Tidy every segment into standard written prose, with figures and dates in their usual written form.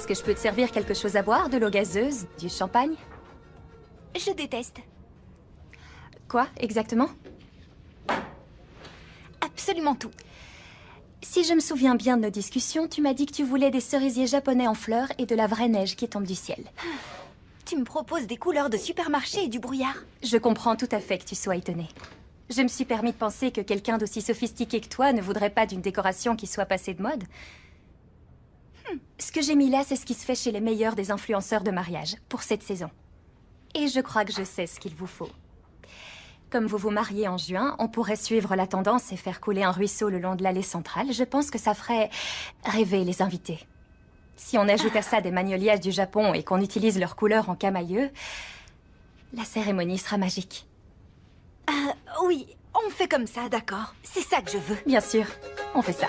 Est-ce que je peux te servir quelque chose à boire? De l'eau gazeuse? Du champagne? Je déteste. Quoi, exactement? Absolument tout. Si je me souviens bien de nos discussions, tu m'as dit que tu voulais des cerisiers japonais en fleurs et de la vraie neige qui tombe du ciel. Tu me proposes des couleurs de supermarché et du brouillard. Je comprends tout à fait que tu sois étonnée. Je me suis permis de penser que quelqu'un d'aussi sophistiqué que toi ne voudrait pas d'une décoration qui soit passée de mode. Ce que j'ai mis là, c'est ce qui se fait chez les meilleurs des influenceurs de mariage, pour cette saison. Et je crois que je sais ce qu'il vous faut. Comme vous vous mariez en juin, on pourrait suivre la tendance et faire couler un ruisseau le long de l'allée centrale. Je pense que ça ferait rêver les invités. Si on ajoute à ça des magnolias du Japon et qu'on utilise leurs couleurs en camailleux, la cérémonie sera magique. Oui, on fait comme ça, d'accord. C'est ça que je veux. Bien sûr, on fait ça.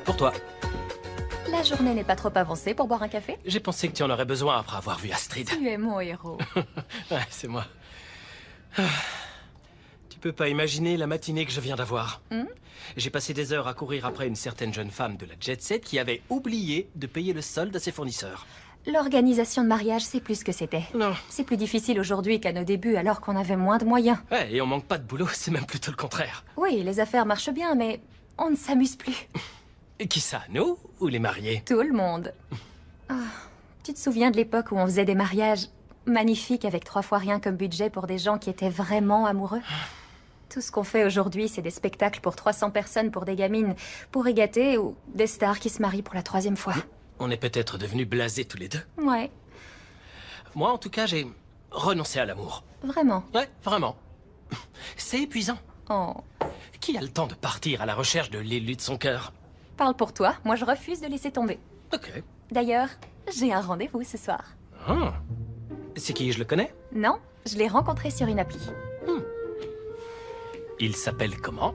Pour toi. La journée n'est pas trop avancée pour boire un café? J'ai pensé que tu en aurais besoin après avoir vu Astrid. Tu es mon héros. Ouais, c'est moi. Tu peux pas imaginer la matinée que je viens d'avoir. J'ai passé des heures à courir après une certaine jeune femme de la Jet Set qui avait oublié de payer le solde à ses fournisseurs. L'organisation de mariage, c'est plus ce que c'était. Non. C'est plus difficile aujourd'hui qu'à nos débuts, alors qu'on avait moins de moyens. Ouais, et on manque pas de boulot, c'est même plutôt le contraire. Oui, les affaires marchent bien, mais on ne s'amuse plus. Et qui ça, nous ou les mariés? Tout le monde. Ah, tu te souviens de l'époque où on faisait des mariages magnifiques avec 3 fois rien comme budget pour des gens qui étaient vraiment amoureux? Tout ce qu'on fait aujourd'hui, c'est des spectacles pour 300 personnes pour des gamines pour égater ou des stars qui se marient pour la 3e fois. On est peut-être devenus blasés tous les deux. Ouais, Moi, en tout cas, j'ai renoncé à l'amour. vraiment. Ouais, vraiment. C'est épuisant. Oh. Qui a le temps de partir à la recherche de l'élu de son cœur? Parle pour toi, moi je refuse de laisser tomber. Ok. D'ailleurs, j'ai un rendez-vous ce soir. Ah. C'est qui, je le connais? Non, je l'ai rencontré sur une appli. Il s'appelle comment?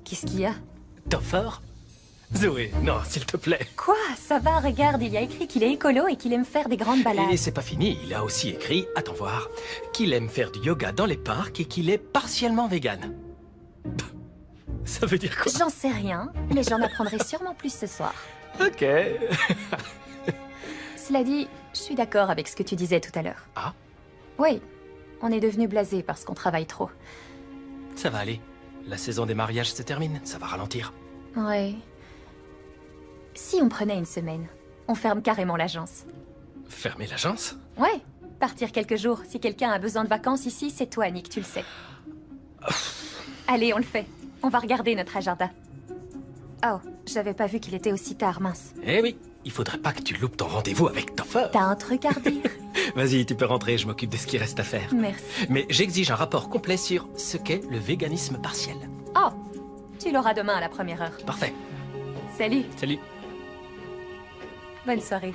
Qu'est-ce qu'il y a? Toffer? Zoé, non, s'il te plaît. Quoi? Ça va, regarde, il y a écrit qu'il est écolo et qu'il aime faire des grandes balades. Et c'est pas fini, il a aussi écrit, attends voir, qu'il aime faire du yoga dans les parcs et qu'il est partiellement vegan. Ça veut dire quoi? J'en sais rien, mais j'en apprendrai sûrement plus ce soir. Ok. Cela dit, je suis d'accord avec ce que tu disais tout à l'heure. Ah, Oui, on est devenus blasés parce qu'on travaille trop. ça va aller. La saison des mariages se termine, ça va ralentir. Ouais. Si on prenait une semaine, on ferme carrément l'agence. Fermer l'agence? Ouais, partir quelques jours. Si quelqu'un a besoin de vacances ici, c'est toi, Nick, tu le sais. Allez, on le fait. On va regarder notre agenda. Oh, j'avais pas vu qu'il était aussi tard, mince. Eh oui, il faudrait pas que tu loupes ton rendez-vous avec Toffer. T'as un truc à redire? Vas-y, tu peux rentrer, je m'occupe de ce qui reste à faire. Merci. Mais j'exige un rapport complet sur ce qu'est le véganisme partiel. Oh, tu l'auras demain à la première heure. Parfait. Salut, Salut. bonne soirée.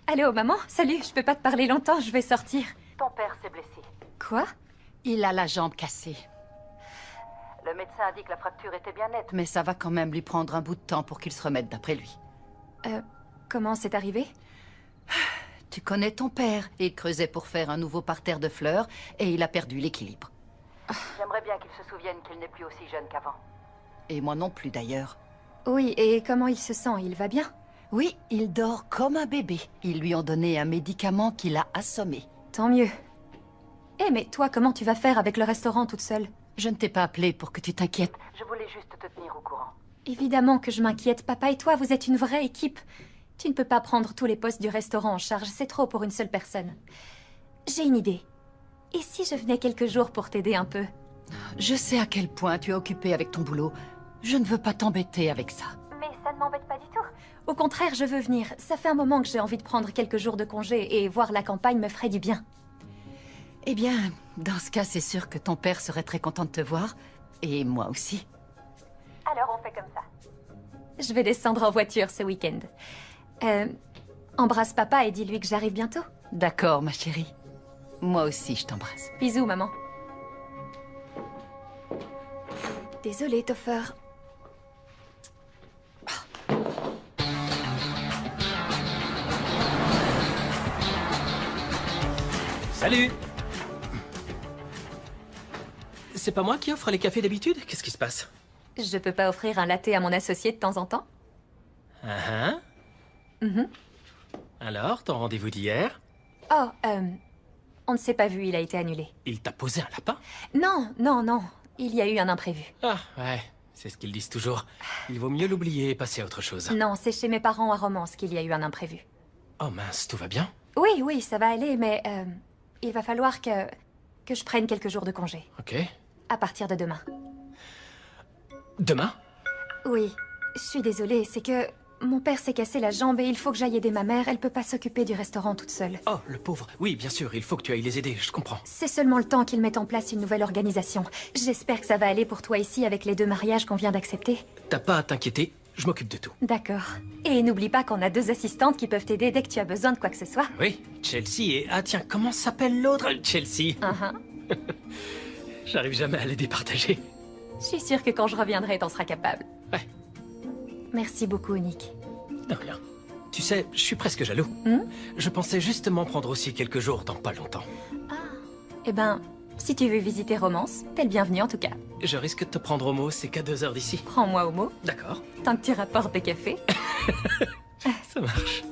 Allô, maman? Salut, je peux pas te parler longtemps, je vais sortir. Ton père s'est blessé. Quoi? Il a la jambe cassée. Le médecin a dit que la fracture était bien nette, mais ça va quand même lui prendre un bout de temps pour qu'il se remette d'après lui. Comment c'est arrivé? Tu connais ton père. Il creusait pour faire un nouveau parterre de fleurs et il a perdu l'équilibre. J'aimerais bien qu'il se souvienne qu'il n'est plus aussi jeune qu'avant. Et moi non plus d'ailleurs. Oui, et comment il se sent? Il va bien? Oui, il dort comme un bébé. Ils lui ont donné un médicament qui l'a assommé. Tant mieux. Eh, mais toi, comment tu vas faire avec le restaurant toute seule? Je ne t'ai pas appelé pour que tu t'inquiètes. Je voulais juste te tenir au courant. Évidemment que je m'inquiète. Papa et toi, vous êtes une vraie équipe. Tu ne peux pas prendre tous les postes du restaurant en charge. C'est trop pour une seule personne. J'ai une idée. Et si je venais quelques jours pour t'aider un peu? Je sais à quel point tu es occupé avec ton boulot. Je ne veux pas t'embêter avec ça. Mais ça ne m'embête pas du tout. Au contraire, je veux venir. Ça fait un moment que j'ai envie de prendre quelques jours de congé et voir la campagne me ferait du bien. Eh bien, dans ce cas, c'est sûr que ton père serait très content de te voir. Et moi aussi. Alors on fait comme ça. Je vais descendre en voiture ce week-end. Embrasse papa et dis-lui que j'arrive bientôt. D'accord, ma chérie. Moi aussi, je t'embrasse. Bisous, maman. Désolée, Toffer. Salut! C'est pas moi qui offre les cafés d'habitude? Qu'est-ce qui se passe? Je peux pas offrir un latte à mon associé de temps en temps? Ah ah. Alors, ton rendez-vous d'hier? Oh, on ne s'est pas vu, il a été annulé. Il t'a posé un lapin? Non, non, non. Il y a eu un imprévu. Ah, ouais. C'est ce qu'ils disent toujours. Il vaut mieux l'oublier et passer à autre chose. Non, c'est chez mes parents à Romance qu'il y a eu un imprévu. Oh mince, tout va bien? Oui, oui, ça va aller, mais il va falloir que je prenne quelques jours de congé. Ok. À partir de demain. Demain? Oui, je suis désolée, c'est que mon père s'est cassé la jambe et il faut que j'aille aider ma mère. Elle peut pas s'occuper du restaurant toute seule. Oh, le pauvre. Oui, bien sûr, il faut que tu ailles les aider, je comprends. C'est seulement le temps qu'ils mettent en place une nouvelle organisation. J'espère que ça va aller pour toi ici avec les 2 mariages qu'on vient d'accepter. T'as pas à t'inquiéter, je m'occupe de tout. D'accord. Et n'oublie pas qu'on a 2 assistantes qui peuvent t'aider dès que tu as besoin de quoi que ce soit. Oui, Chelsea et... Ah tiens, comment s'appelle l'autre? Chelsea. J'arrive jamais à les départager. Je suis sûre que quand je reviendrai, t'en seras capable. Ouais. Merci beaucoup, Nick. De rien. Tu sais, je suis presque jaloux. Je pensais justement prendre aussi quelques jours dans pas longtemps. Eh ben, si tu veux visiter Romance, t'es le bienvenu en tout cas. Je risque de te prendre au mot, c'est qu'à 2 heures d'ici. Prends-moi au mot, D'accord, tant que tu rapportes des cafés. ça marche.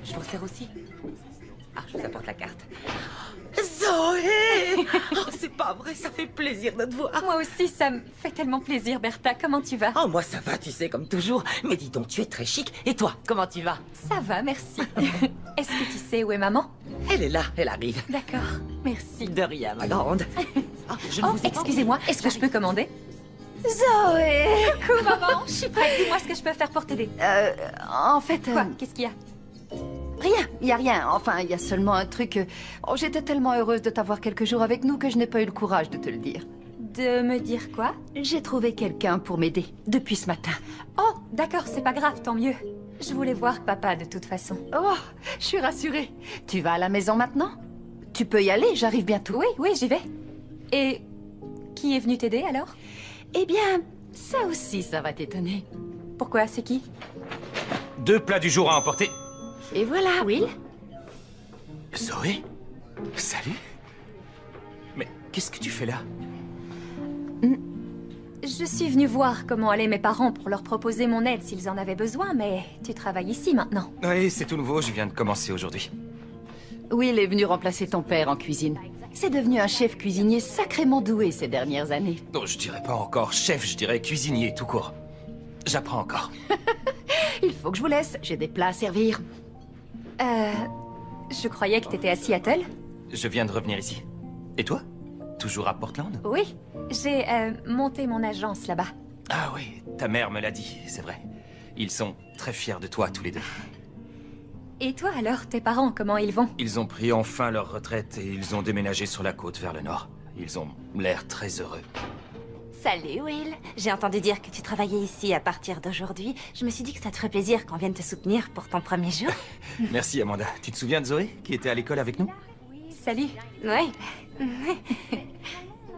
Je vous sers aussi. Ah, je vous apporte la carte. Zoé! Oh, c'est pas vrai, ça fait plaisir de te voir. Moi aussi, ça me fait tellement plaisir, Bertha. Comment tu vas? Oh, moi ça va, tu sais, comme toujours. Mais dis donc, tu es très chic. Et toi, comment tu vas? Ça va, merci. Est-ce que tu sais où est maman? Elle est là, elle arrive. D'accord, merci. De rien, ma grande. Oh, je ne Oh, vous ai pas excusez-moi, oublié. est-ce que je peux commander? Zoé! Coucou, maman, je suis prête. Dis-moi ce que je peux faire pour t'aider. En fait... Quoi? Qu'est-ce qu'il y a? Rien, il y a rien. Enfin, il y a seulement un truc... Oh, j'étais tellement heureuse de t'avoir quelques jours avec nous que je n'ai pas eu le courage de te le dire. De me dire quoi? J'ai trouvé quelqu'un pour m'aider depuis ce matin. Oh, d'accord, c'est pas grave, tant mieux. Je voulais voir papa de toute façon. Oh, je suis rassurée. Tu vas à la maison maintenant? Tu peux y aller, j'arrive bientôt. Oui, oui, j'y vais. Et qui est venu t'aider alors? Eh bien, ça aussi, ça va t'étonner. Pourquoi? C'est qui? 2 plats du jour à emporter. Et voilà. Will? Zoé? Salut. Mais qu'est-ce que tu fais là? Je suis venue voir comment allaient mes parents pour leur proposer mon aide s'ils en avaient besoin, mais tu travailles ici maintenant. Oui, c'est tout nouveau, je viens de commencer aujourd'hui. Will est venu remplacer ton père en cuisine. C'est devenu un chef cuisinier sacrément doué ces dernières années. Non, je dirais pas encore chef, je dirais cuisinier, tout court. J'apprends encore. Il faut que je vous laisse, j'ai des plats à servir. Je croyais que t'étais à Seattle. Je viens de revenir ici. Et toi? Toujours à Portland? Oui, j'ai monté mon agence là-bas. Ah oui, ta mère me l'a dit, c'est vrai. Ils sont très fiers de toi, tous les deux. Et toi alors, tes parents, comment ils vont? Ils ont pris enfin leur retraite et ils ont déménagé sur la côte vers le nord. Ils ont l'air très heureux. Salut, Will. J'ai entendu dire que tu travaillais ici à partir d'aujourd'hui. Je me suis dit que ça te ferait plaisir qu'on vienne te soutenir pour ton premier jour. Merci, Amanda. Tu te souviens de Zoé, qui était à l'école avec nous? Salut. Ouais.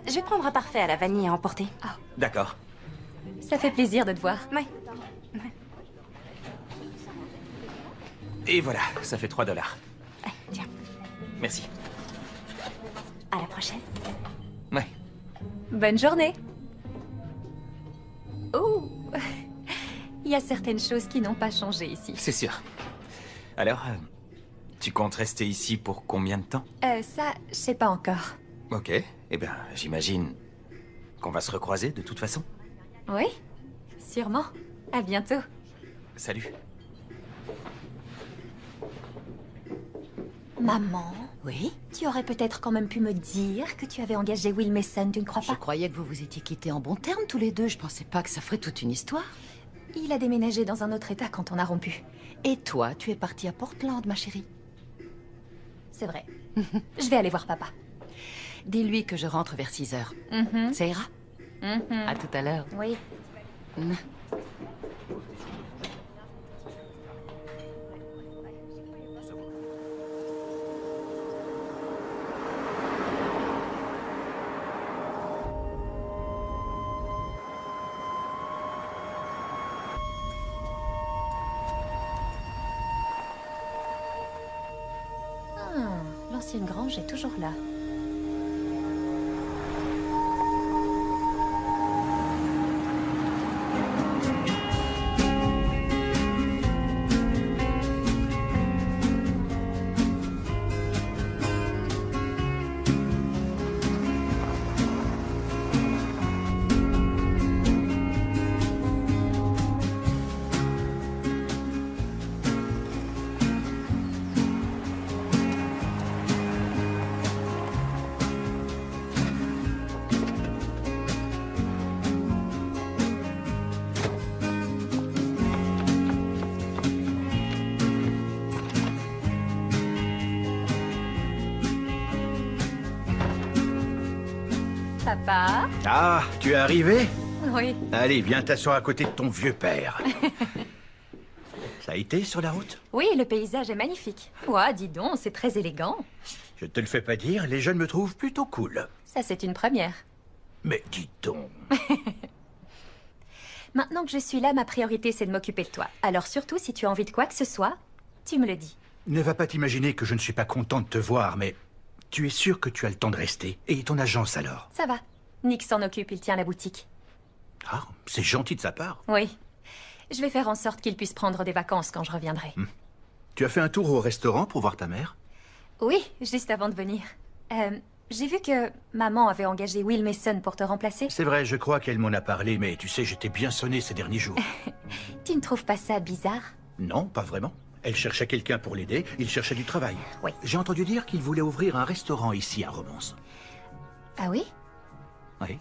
Je vais prendre un parfait à la vanille à emporter. D'accord. Ça fait plaisir de te voir. Ouais. Et voilà, ça fait $3. Tiens, Merci. à la prochaine. Ouais. Bonne journée. Oh, il y a certaines choses qui n'ont pas changé ici. C'est sûr. Alors, Tu comptes rester ici pour combien de temps? Ça, je sais pas encore. Ok, eh bien, j'imagine qu'on va se recroiser de toute façon. Oui, sûrement. À bientôt. Salut. Maman, Oui? tu aurais peut-être quand même pu me dire que tu avais engagé Will Mason, tu ne crois Je pas? croyais que vous vous étiez quittés en bons termes tous les deux. Je pensais pas que ça ferait toute une histoire. Il a déménagé dans un autre état quand on a rompu. Et toi, tu es partie à Portland, ma chérie. C'est vrai. Je vais aller voir papa. Dis-lui que je rentre vers 6 heures. Ça ira? À tout à l'heure. Oui. L'ancienne grange est toujours là. Papa? Ah, tu es arrivé? Oui. Allez, viens t'asseoir à côté de ton vieux père. Ça a été sur la route? Oui, le paysage est magnifique. Ouah, dis donc, c'est très élégant. Je te le fais pas dire, les jeunes me trouvent plutôt cool. Ça, c'est une première. Mais dis donc. Maintenant que je suis là, ma priorité, c'est de m'occuper de toi. Alors surtout, si tu as envie de quoi que ce soit, tu me le dis. Ne va pas t'imaginer que je ne suis pas content de te voir, mais tu es sûr que tu as le temps de rester? Et ton agence alors? Ça va. Nick s'en occupe, il tient la boutique. Ah, c'est gentil de sa part. Oui. Je vais faire en sorte qu'il puisse prendre des vacances quand je reviendrai. Tu as fait un tour au restaurant pour voir ta mère? Oui, juste avant de venir. J'ai vu que maman avait engagé Will Mason pour te remplacer. C'est vrai, je crois qu'elle m'en a parlé, mais tu sais, j'étais bien sonné ces derniers jours. Tu ne trouves pas ça bizarre? Non, pas vraiment. Elle cherchait quelqu'un pour l'aider, il cherchait du travail. Oui. J'ai entendu dire qu'il voulait ouvrir un restaurant ici à Romance. Ah oui? Oui.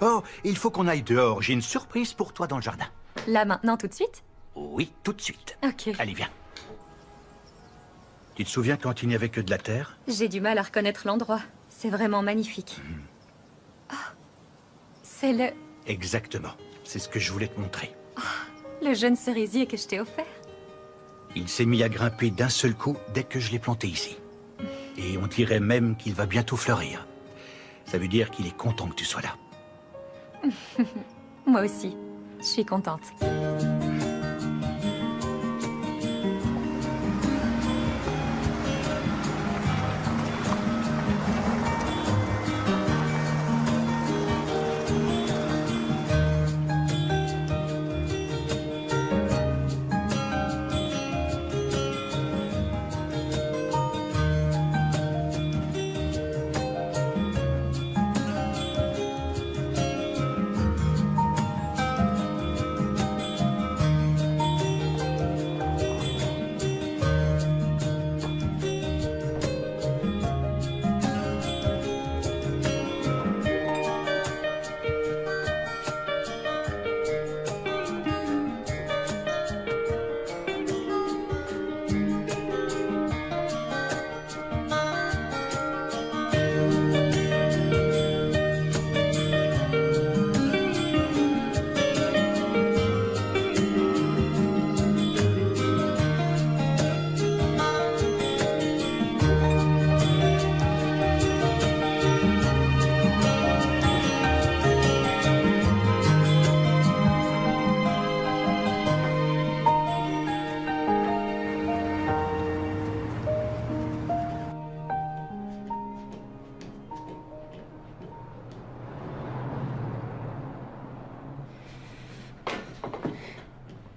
Oh, il faut qu'on aille dehors. J'ai une surprise pour toi dans le jardin. Là, maintenant, tout de suite? Oui, tout de suite. Ok. Allez, viens. Tu te souviens quand il n'y avait que de la terre? J'ai du mal à reconnaître l'endroit. C'est vraiment magnifique. Ah, c'est Exactement. C'est ce que je voulais te montrer. le jeune cerisier que je t'ai offert. Il s'est mis à grimper d'un seul coup dès que je l'ai planté ici. Et on dirait même qu'il va bientôt fleurir. Ça veut dire qu'il est content que tu sois là. Moi aussi. Je suis contente.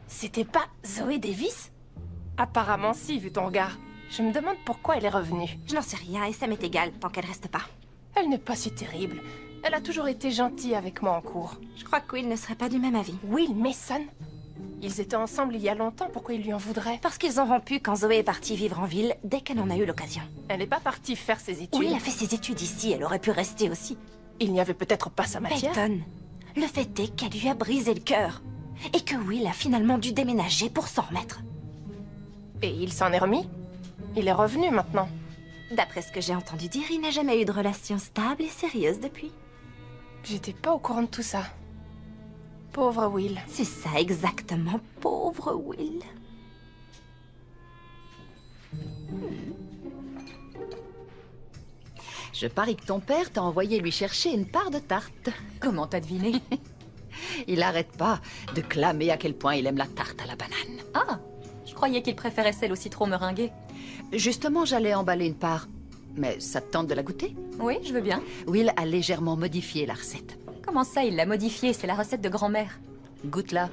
C'était pas Zoé Davis? Apparemment si, vu ton regard. Je me demande pourquoi elle est revenue. Je n'en sais rien et ça m'est égal tant qu'elle reste pas. Elle n'est pas si terrible. Elle a toujours été gentille avec moi en cours. Je crois que Will ne serait pas du même avis. Will Mason? Ils étaient ensemble il y a longtemps, pourquoi il lui en voudrait? Parce qu'ils ont rompu quand Zoé est partie vivre en ville dès qu'elle en a eu l'occasion. Elle n'est pas partie faire ses études. Will a fait ses études ici, elle aurait pu rester aussi. Il n'y avait peut-être pas sa matière. Peyton, le fait est qu'elle lui a brisé le cœur. Et que Will a finalement dû déménager pour s'en remettre. Et il s'en est remis? Il est revenu maintenant. D'après ce que j'ai entendu dire, il n'a jamais eu de relation stable et sérieuse depuis. J'étais pas au courant de tout ça. Pauvre Will. C'est ça exactement, pauvre Will. Je parie que ton père t'a envoyé lui chercher une part de tarte. Comment t'as deviné? Il arrête pas de clamer à quel point il aime la tarte à la banane. Ah, je croyais qu'il préférait celle au citron meringuée. Justement, j'allais emballer une part. Mais ça te tente de la goûter? Oui, je veux bien. Will a légèrement modifié la recette. Comment ça, il l'a modifiée? C'est la recette de grand-mère. Goûte-la.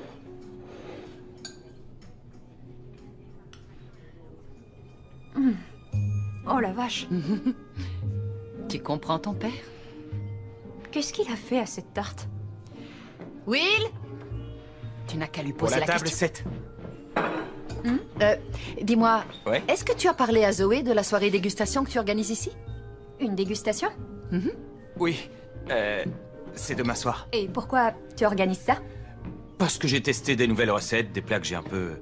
Oh la vache. Tu comprends ton père? Qu'est-ce qu'il a fait à cette tarte? Will? Tu n'as qu'à lui Pour poser la la table question. 7. Dis-moi, Ouais. est-ce que tu as parlé à Zoé de la soirée dégustation que tu organises ici? Une dégustation? Oui, c'est demain soir. Et pourquoi tu organises ça? Parce que j'ai testé des nouvelles recettes, des plats que j'ai un peu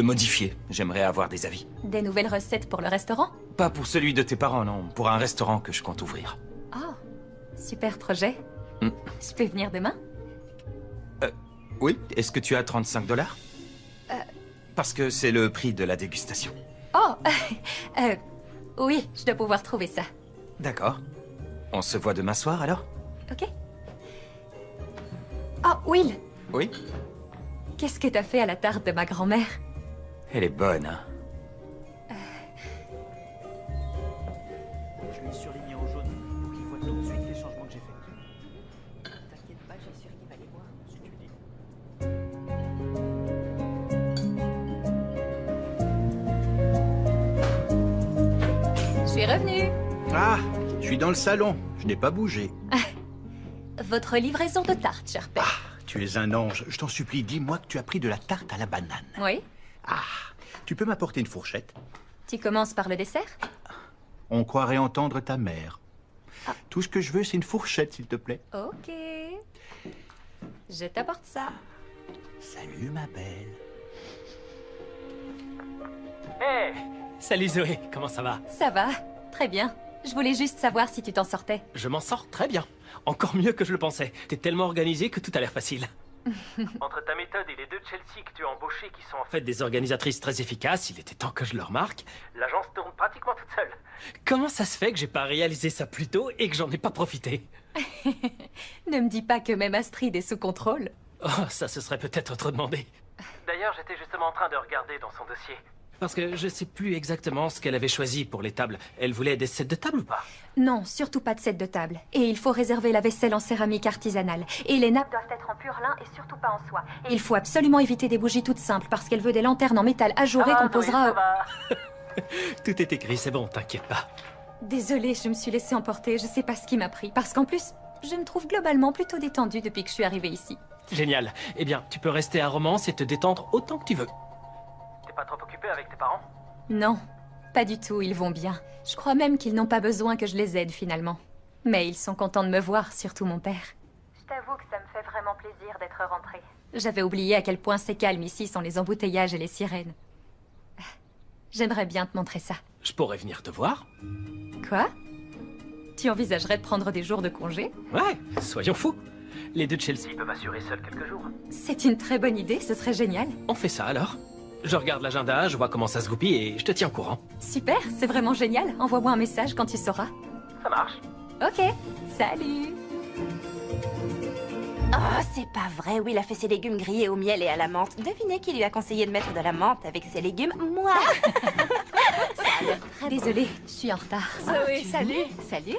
modifiés. J'aimerais avoir des avis. Des nouvelles recettes pour le restaurant? Pas pour celui de tes parents, non. Pour un restaurant que je compte ouvrir. Oh, super projet. Hmm. Je peux venir demain? Oui, est-ce que tu as 35 $? Parce que c'est le prix de la dégustation. Oh, oui, je dois pouvoir trouver ça. D'accord. On se voit demain soir, alors? Ok. Oh, Will, Oui. qu'est-ce que t'as fait à la tarte de ma grand-mère? Elle est bonne, hein? Je l'ai surligné en jaune pour qu'il voit tout de suite les changements que j'ai faits. T'inquiète pas, j'ai sûr qu'il va les voir. Si tu le dis. Je suis revenue. Ah, je suis dans le salon. Je n'ai pas bougé. Votre livraison de tarte, cher père. Ah, tu es un ange. Je t'en supplie, dis-moi que tu as pris de la tarte à la banane. Oui. Ah, tu peux m'apporter une fourchette? Tu commences par le dessert? On croirait entendre ta mère. Tout ce que je veux, c'est une fourchette, s'il te plaît. Ok. Je t'apporte ça. Salut, ma belle. Hé! Salut Zoé, comment ça va? Ça va, très bien. Je voulais juste savoir si tu t'en sortais. Je m'en sors très bien. Encore mieux que je le pensais. T'es tellement organisé que tout a l'air facile. Entre ta méthode et les deux de Chelsea que tu as embauchées, qui sont en fait des organisatrices très efficaces, il était temps que je le remarque, l'agence tourne pratiquement toute seule. Comment ça se fait que j'ai pas réalisé ça plus tôt et que j'en ai pas profité? Ne me dis pas que même Astrid est sous contrôle. Oh, ça se serait peut-être trop demandé. D'ailleurs, j'étais justement en train de regarder dans son dossier. Parce que je sais plus exactement ce qu'elle avait choisi pour les tables. Elle voulait des sets de table ou pas? Non, surtout pas de set de table. Et il faut réserver la vaisselle en céramique artisanale. Et les nappes doivent être en pur lin et surtout pas en soie. Et il faut absolument éviter des bougies toutes simples parce qu'elle veut des lanternes en métal ajouré qu'on posera... Tout est écrit, c'est bon, t'inquiète pas. Désolée, je me suis laissée emporter, je sais pas ce qui m'a pris. Parce qu'en plus, je me trouve globalement plutôt détendue depuis que je suis arrivée ici. Génial. Eh bien, tu peux rester à Romance et te détendre autant que tu veux. T'es pas trop occupé avec tes parents? Non, pas du tout, ils vont bien. Je crois même qu'ils n'ont pas besoin que je les aide finalement. Mais ils sont contents de me voir, surtout mon père. Je t'avoue que ça me fait vraiment plaisir d'être rentrée. J'avais oublié à quel point c'est calme ici sans les embouteillages et les sirènes. J'aimerais bien te montrer ça. Je pourrais venir te voir? Quoi? Tu envisagerais de prendre des jours de congé? Ouais, soyons fous. Les deux de Chelsea peuvent assurer seuls quelques jours. C'est une très bonne idée, ce serait génial. On fait ça alors. Je regarde l'agenda, je vois comment ça se goupille et je te tiens au courant. Super, c'est vraiment génial. Envoie-moi un message quand tu sauras. Ça marche. Ok, salut. Oh, c'est pas vrai, Will a fait ses légumes grillés au miel et à la menthe. Devinez qui lui a conseillé de mettre de la menthe avec ses légumes? Moi. Désolée, je suis en retard. Zoé, salut. Salut.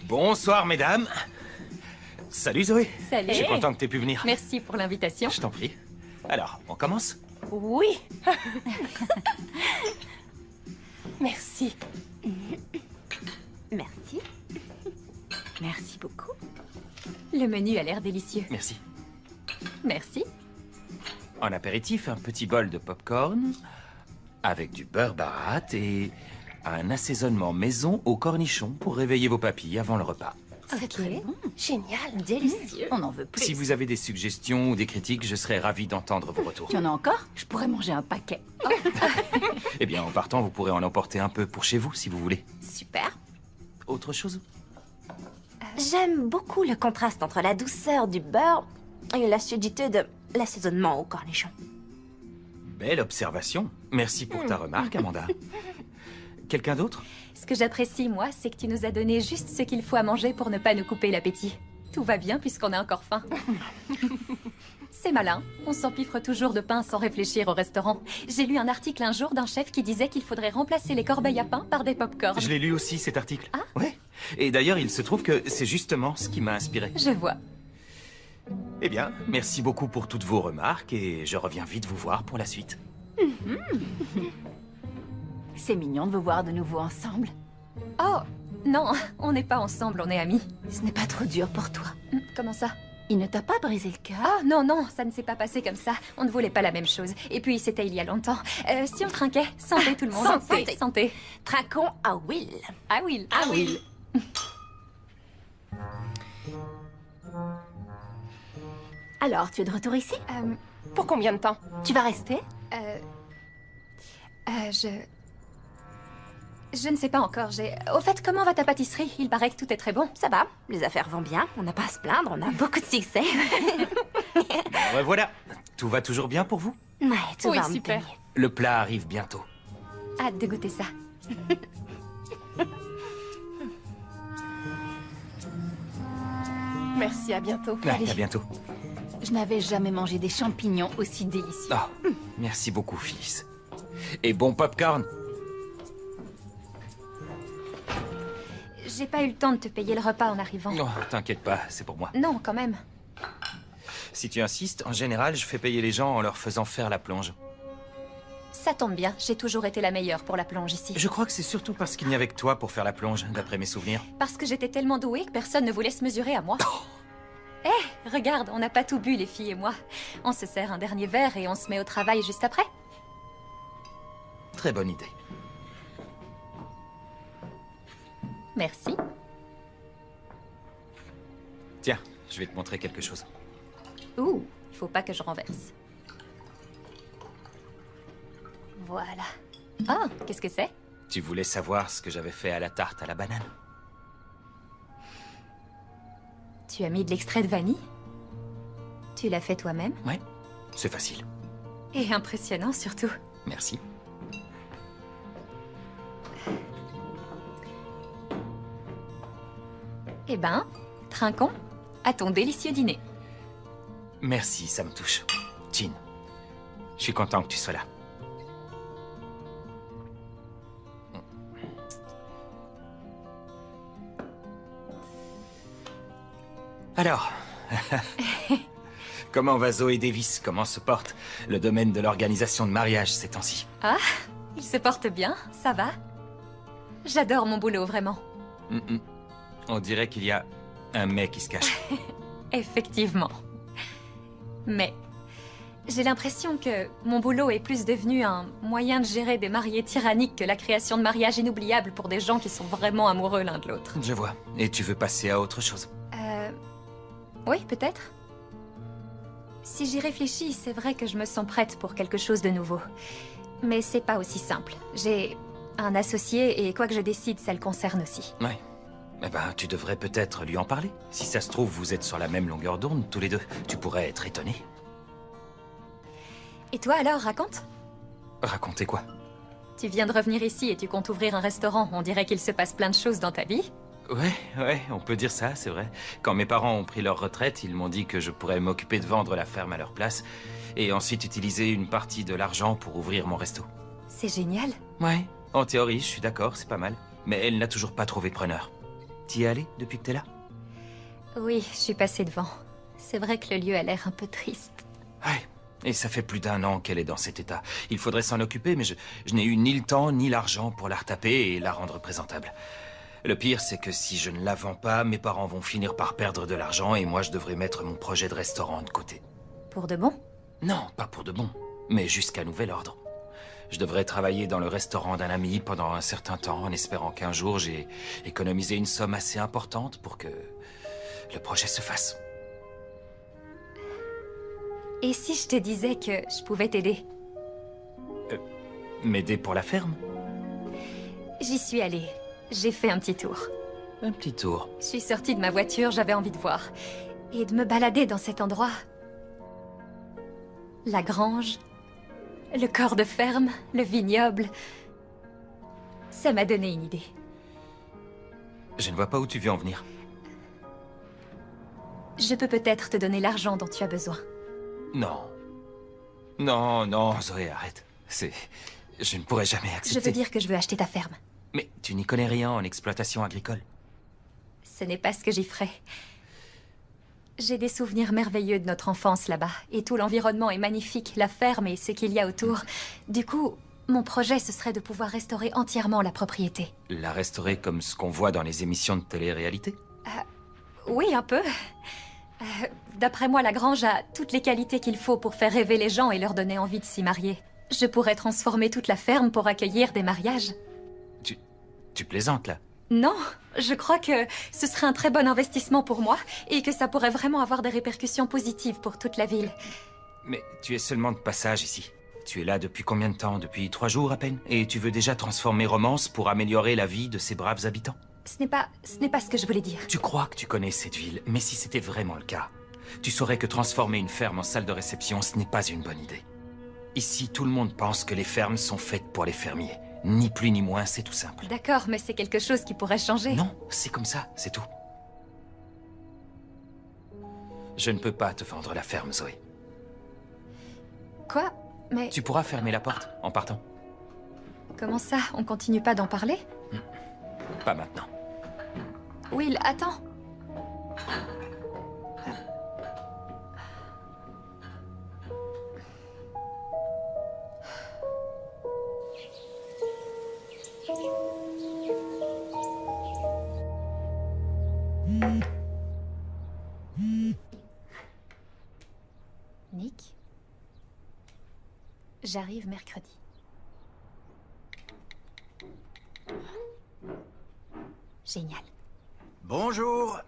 Bonsoir, mesdames. Salut, Zoé. Salut. Je suis content que t'aies pu venir. Merci pour l'invitation. Je t'en prie. Alors, on commence? Oui. Merci. Merci. Merci beaucoup. Le menu a l'air délicieux. Merci. Merci. En apéritif, un petit bol de popcorn avec du beurre barat et un assaisonnement maison au cornichon pour réveiller vos papilles avant le repas. C'est très bon. Génial. Délicieux. On en veut plus. Si vous avez des suggestions ou des critiques, je serais ravi d'entendre vos retours. Tu en as encore? Je pourrais manger un paquet. Eh bien, en partant, vous pourrez en emporter un peu pour chez vous, si vous voulez. Super. Autre chose? J'aime beaucoup le contraste entre la douceur du beurre et l'acidité de l'assaisonnement au cornichon. Belle observation. Merci pour ta remarque, Amanda. Quelqu'un d'autre? Ce que j'apprécie, moi, c'est que tu nous as donné juste ce qu'il faut à manger pour ne pas nous couper l'appétit. Tout va bien puisqu'on a encore faim. C'est malin. On s'empiffre toujours de pain sans réfléchir au restaurant. J'ai lu un article un jour d'un chef qui disait qu'il faudrait remplacer les corbeilles à pain par des pop-corn. Je l'ai lu aussi, cet article. Ah? Ouais. Et d'ailleurs, il se trouve que c'est justement ce qui m'a inspiré. Je vois. Eh bien, merci beaucoup pour toutes vos remarques et je reviens vite vous voir pour la suite. C'est mignon de vous voir de nouveau ensemble. Oh, non, on n'est pas ensemble, on est amis. Ce n'est pas trop dur pour toi. Comment ça? Il ne t'a pas brisé le cœur? Ah non, non, ça ne s'est pas passé comme ça. On ne voulait pas la même chose. Et puis, c'était il y a longtemps. Si on trinquait, santé tout le monde. Santé. Santé. Trinquons à Will. Ah Will. Ah Will. Alors, tu es de retour ici? Pour combien de temps? Tu vas rester? Je ne sais pas encore. Au fait, comment va ta pâtisserie? Il paraît que tout est très bon. Ça va, les affaires vont bien. On n'a pas à se plaindre, on a beaucoup de succès. Voilà. Tout va toujours bien pour vous? Ouais, tout Oui, va un super. petit peu mieux. Le plat arrive bientôt. Hâte de goûter ça. Merci, à bientôt. Ouais, à bientôt. Je n'avais jamais mangé des champignons aussi délicieux. Oh, merci beaucoup, Phyllis. Et bon popcorn. J'ai pas eu le temps de te payer le repas en arrivant. Oh, t'inquiète pas, c'est pour moi. Non, quand même. Si tu insistes, en général, je fais payer les gens en leur faisant faire la plonge. Ça tombe bien, j'ai toujours été la meilleure pour la plonge ici. Je crois que c'est surtout parce qu'il n'y avait que toi pour faire la plonge, d'après mes souvenirs. Parce que j'étais tellement douée que personne ne voulait se mesurer à moi. Eh, regarde, on n'a pas tout bu, les filles et moi. On se sert un dernier verre et on se met au travail juste après. Très bonne idée. Merci. Tiens, je vais te montrer quelque chose. Ouh, il faut pas que je renverse. Voilà. Ah, qu'est-ce que c'est? Tu voulais savoir ce que j'avais fait à la tarte à la banane? Tu as mis de l'extrait de vanille? Tu l'as fait toi-même? Ouais, c'est facile. Et impressionnant surtout. Merci. Eh ben, trinquons à ton délicieux dîner. Merci, ça me touche. Jean, je suis content que tu sois là. Alors, comment va Zoé Davis? Comment se porte le domaine de l'organisation de mariage ces temps-ci? Ah, il se porte bien, ça va. J'adore mon boulot, vraiment. On dirait qu'il y a un mais qui se cache. Effectivement. Mais j'ai l'impression que mon boulot est plus devenu un moyen de gérer des mariés tyranniques que la création de mariages inoubliables pour des gens qui sont vraiment amoureux l'un de l'autre. Je vois. Et tu veux passer à autre chose? Oui, peut-être. Si j'y réfléchis, c'est vrai que je me sens prête pour quelque chose de nouveau. Mais c'est pas aussi simple. J'ai un associé et quoi que je décide, ça le concerne aussi. Ouais. Eh ben, tu devrais peut-être lui en parler. Si ça se trouve, vous êtes sur la même longueur d'onde, tous les deux. Tu pourrais être étonné. Et toi alors, raconte? Racontez quoi? Tu viens de revenir ici et tu comptes ouvrir un restaurant. On dirait qu'il se passe plein de choses dans ta vie. Ouais, on peut dire ça, c'est vrai. Quand mes parents ont pris leur retraite, ils m'ont dit que je pourrais m'occuper de vendre la ferme à leur place et ensuite utiliser une partie de l'argent pour ouvrir mon resto. C'est génial. Ouais, en théorie, je suis d'accord, c'est pas mal. Mais elle n'a toujours pas trouvé preneur. T'y es allé depuis que t'es là? Oui, je suis passée devant. C'est vrai que le lieu a l'air un peu triste. Ouais, Et ça fait plus d'1 an qu'elle est dans cet état. Il faudrait s'en occuper, mais je n'ai eu ni le temps ni l'argent pour la retaper et la rendre présentable. Le pire, c'est que si je ne la vends pas, mes parents vont finir par perdre de l'argent et moi, je devrais mettre mon projet de restaurant de côté. Pour de bon? Non, pas pour de bon, mais jusqu'à nouvel ordre. Je devrais travailler dans le restaurant d'un ami pendant un certain temps, en espérant qu'un jour, j'ai économisé une somme assez importante pour que le projet se fasse. Et si je te disais que je pouvais t'aider? M'aider pour la ferme? J'y suis allée. J'ai fait un petit tour. Un petit tour. Je suis sortie de ma voiture, j'avais envie de voir. Et de me balader dans cet endroit. La grange, le corps de ferme, le vignoble. Ça m'a donné une idée. Je ne vois pas où tu veux en venir. Je peux peut-être te donner l'argent dont tu as besoin. Non. Non, non, Zoé, arrête. Je ne pourrais jamais accepter. Je veux dire que je veux acheter ta ferme. Mais tu n'y connais rien en exploitation agricole. Ce n'est pas ce que j'y ferai. J'ai des souvenirs merveilleux de notre enfance là-bas. Et tout l'environnement est magnifique, la ferme et ce qu'il y a autour. Du coup, mon projet, ce serait de pouvoir restaurer entièrement la propriété. La restaurer comme ce qu'on voit dans les émissions de télé-réalité? Oui, un peu. D'après moi, la grange a toutes les qualités qu'il faut pour faire rêver les gens et leur donner envie de s'y marier. Je pourrais transformer toute la ferme pour accueillir des mariages. Tu plaisantes, là? Non, je crois que ce serait un très bon investissement pour moi et que ça pourrait vraiment avoir des répercussions positives pour toute la ville. Mais tu es seulement de passage ici. Tu es là depuis combien de temps? Depuis 3 jours à peine? Et tu veux déjà transformer Romance pour améliorer la vie de ses braves habitants? Ce n'est pas ce que je voulais dire. Tu crois que tu connais cette ville, mais si c'était vraiment le cas, tu saurais que transformer une ferme en salle de réception, ce n'est pas une bonne idée. Ici, tout le monde pense que les fermes sont faites pour les fermiers. Ni plus ni moins, c'est tout simple. D'accord, mais c'est quelque chose qui pourrait changer. Non, c'est comme ça, c'est tout. Je ne peux pas te vendre la ferme, Zoé. Quoi? Mais... Tu pourras fermer la porte en partant. Comment ça? On continue pas d'en parler? Pas maintenant. Will, attends. Nick, j'arrive mercredi. Génial. Bonjour.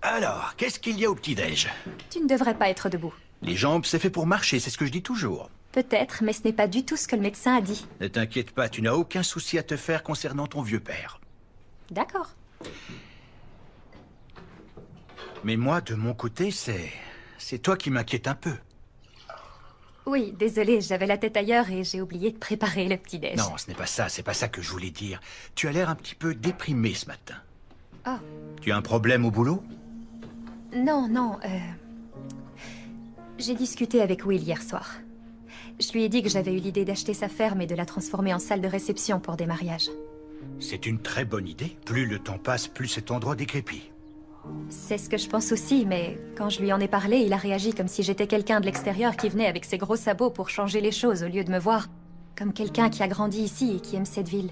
Alors, qu'est-ce qu'il y a au petit-déj? Tu ne devrais pas être debout. Les jambes, c'est fait pour marcher, c'est ce que je dis toujours. Peut-être, mais ce n'est pas du tout ce que le médecin a dit. Ne t'inquiète pas, tu n'as aucun souci à te faire concernant ton vieux père. D'accord. Mais moi, de mon côté, c'est toi qui m'inquiète un peu. Oui, désolée, j'avais la tête ailleurs et j'ai oublié de préparer le petit-déj. Non, ce n'est pas ça, c'est pas ça que je voulais dire. Tu as l'air un petit peu déprimé ce matin. Oh. Tu as un problème au boulot? Non, j'ai discuté avec Will hier soir. Je lui ai dit que j'avais eu l'idée d'acheter sa ferme et de la transformer en salle de réception pour des mariages. C'est une très bonne idée. Plus le temps passe, plus cet endroit décrépit. C'est ce que je pense aussi, mais quand je lui en ai parlé, il a réagi comme si j'étais quelqu'un de l'extérieur qui venait avec ses gros sabots pour changer les choses au lieu de me voir comme quelqu'un qui a grandi ici et qui aime cette ville.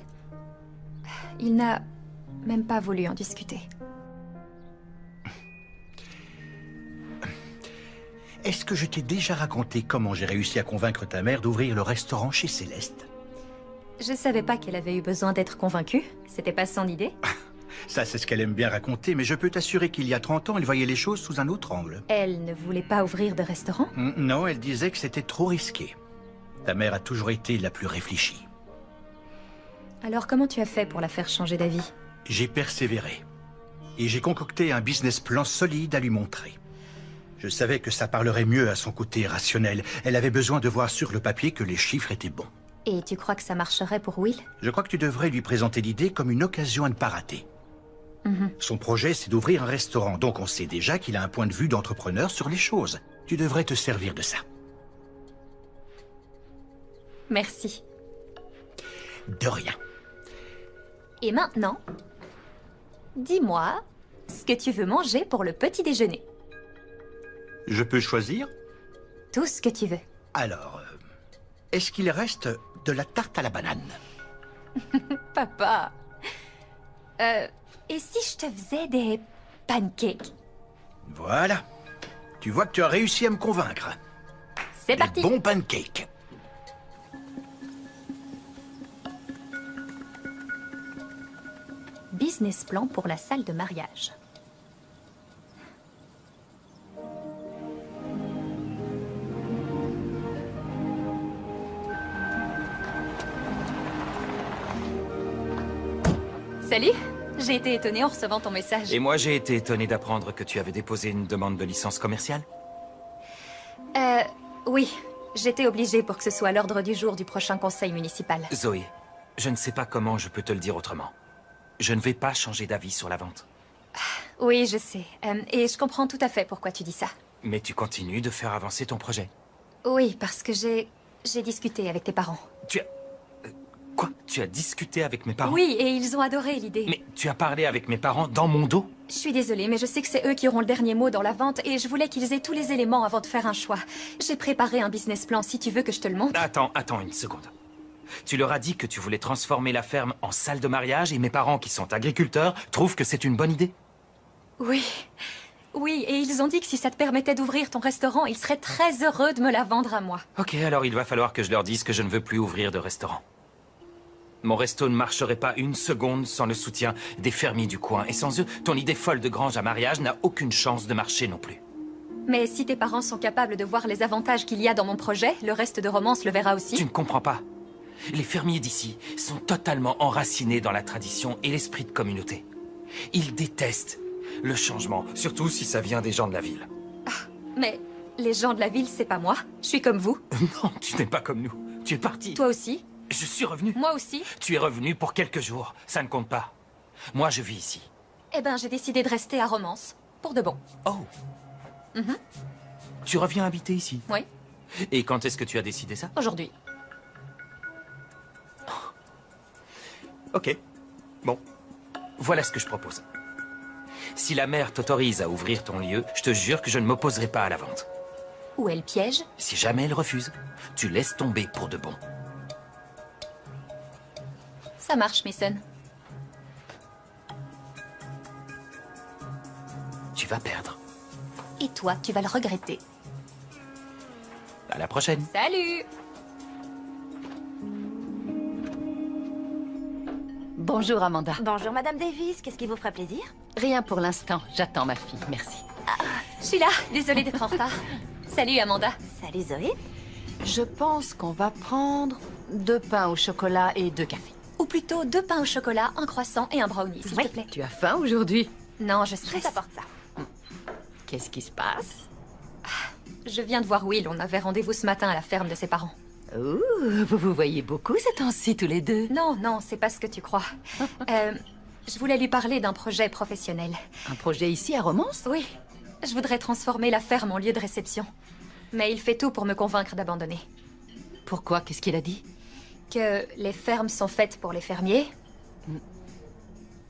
Il n'a même pas voulu en discuter. Est-ce que je t'ai déjà raconté comment j'ai réussi à convaincre ta mère d'ouvrir le restaurant chez Céleste? Je savais pas qu'elle avait eu besoin d'être convaincue. C'était pas son idée. Ça, c'est ce qu'elle aime bien raconter, mais je peux t'assurer qu'il y a 30 ans, elle voyait les choses sous un autre angle. Elle ne voulait pas ouvrir de restaurant? Non, elle disait que c'était trop risqué. Ta mère a toujours été la plus réfléchie. Alors comment tu as fait pour la faire changer d'avis? J'ai persévéré. Et j'ai concocté un business plan solide à lui montrer. Je savais que ça parlerait mieux à son côté rationnel. Elle avait besoin de voir sur le papier que les chiffres étaient bons. Et tu crois que ça marcherait pour Will? Je crois que tu devrais lui présenter l'idée comme une occasion à ne pas rater. Son projet, c'est d'ouvrir un restaurant, donc on sait déjà qu'il a un point de vue d'entrepreneur sur les choses. Tu devrais te servir de ça. Merci. De rien. Et maintenant, dis-moi ce que tu veux manger pour le petit déjeuner. Je peux choisir? Tout ce que tu veux. Alors, est-ce qu'il reste de la tarte à la banane? Papa. Et si je te faisais des pancakes? Voilà. Tu vois que tu as réussi à me convaincre. C'est parti. Des bons pancakes. Business plan pour la salle de mariage. Salut, j'ai été étonnée en recevant ton message. Et moi, j'ai été étonné d'apprendre que tu avais déposé une demande de licence commerciale. Oui, j'étais obligée pour que ce soit à l'ordre du jour du prochain conseil municipal. Zoé, je ne sais pas comment je peux te le dire autrement. Je ne vais pas changer d'avis sur la vente. Oui, je sais. Et je comprends tout à fait pourquoi tu dis ça. Mais tu continues de faire avancer ton projet. Oui, parce que j'ai discuté avec tes parents. Tu as... Quoi? Tu as discuté avec mes parents? Oui, et ils ont adoré l'idée. Mais tu as parlé avec mes parents dans mon dos? Je suis désolée, mais je sais que c'est eux qui auront le dernier mot dans la vente et je voulais qu'ils aient tous les éléments avant de faire un choix. J'ai préparé un business plan si tu veux que je te le montre. Attends une seconde. Tu leur as dit que tu voulais transformer la ferme en salle de mariage et mes parents, qui sont agriculteurs, trouvent que c'est une bonne idée? Oui. Oui, et ils ont dit que si ça te permettait d'ouvrir ton restaurant, ils seraient très heureux de me la vendre à moi. Ok, alors il va falloir que je leur dise que je ne veux plus ouvrir de restaurant. Mon resto ne marcherait pas une seconde sans le soutien des fermiers du coin. Et sans eux, ton idée folle de grange à mariage n'a aucune chance de marcher non plus. Mais si tes parents sont capables de voir les avantages qu'il y a dans mon projet, le reste de Romance le verra aussi. Tu ne comprends pas. Les fermiers d'ici sont totalement enracinés dans la tradition et l'esprit de communauté. Ils détestent le changement, surtout si ça vient des gens de la ville. Mais les gens de la ville, c'est pas moi. Je suis comme vous. Non, tu n'es pas comme nous. Tu es parti. Toi aussi. Je suis revenu. Moi aussi. Tu es revenu pour quelques jours. Ça ne compte pas. Moi, je vis ici. Eh ben, j'ai décidé de rester à Romance. Pour de bon. Oh. Tu reviens habiter ici? Oui, Et quand est-ce que tu as décidé ça? aujourd'hui. Ok. Bon. Voilà ce que je propose. Si la mère t'autorise à ouvrir ton lieu, je te jure que je ne m'opposerai pas à la vente. Ou elle piège. Si jamais elle refuse, tu laisses tomber pour de bon. Ça marche, Mason. Tu vas perdre. Et toi, tu vas le regretter. À la prochaine. Salut! Bonjour, Amanda. Bonjour, Madame Davis. Qu'est-ce qui vous fera plaisir? Rien pour l'instant. J'attends ma fille. Merci. Je suis là. Désolée d'être en retard. Salut, Amanda. Salut, Zoé. Je pense qu'on va prendre 2 pains au chocolat et 2 cafés. Ou plutôt 2 pains au chocolat, un croissant et un brownie, s'il te plaît. Tu as faim aujourd'hui? Non, je Je stresse. vous apporte ça. Qu'est-ce qui se passe? Je viens de voir Will. On avait rendez-vous ce matin à la ferme de ses parents. Ouh, vous vous voyez beaucoup ces temps-ci tous les deux. Non, non, c'est pas ce que tu crois. Je voulais lui parler d'un projet professionnel. Un projet ici à Romance? Oui, je voudrais transformer la ferme en lieu de réception. Mais il fait tout pour me convaincre d'abandonner. Pourquoi? Qu'est-ce qu'il a dit? Que les fermes sont faites pour les fermiers.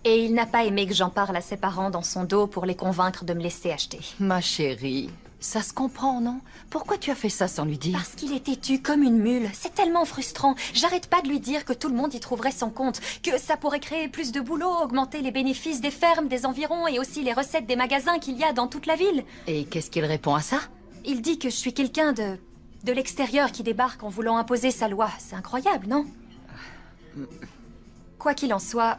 Et il n'a pas aimé que j'en parle à ses parents dans son dos pour les convaincre de me laisser acheter. Ma chérie, ça se comprend, non? Pourquoi tu as fait ça sans lui dire? Parce qu'il est têtu comme une mule. C'est tellement frustrant. J'arrête pas de lui dire que tout le monde y trouverait son compte, que ça pourrait créer plus de boulot, augmenter les bénéfices des fermes, des environs et aussi les recettes des magasins qu'il y a dans toute la ville. Et qu'est-ce qu'il répond à ça? Il dit que je suis quelqu'un de l'extérieur qui débarque en voulant imposer sa loi. C'est incroyable, non? Quoi qu'il en soit,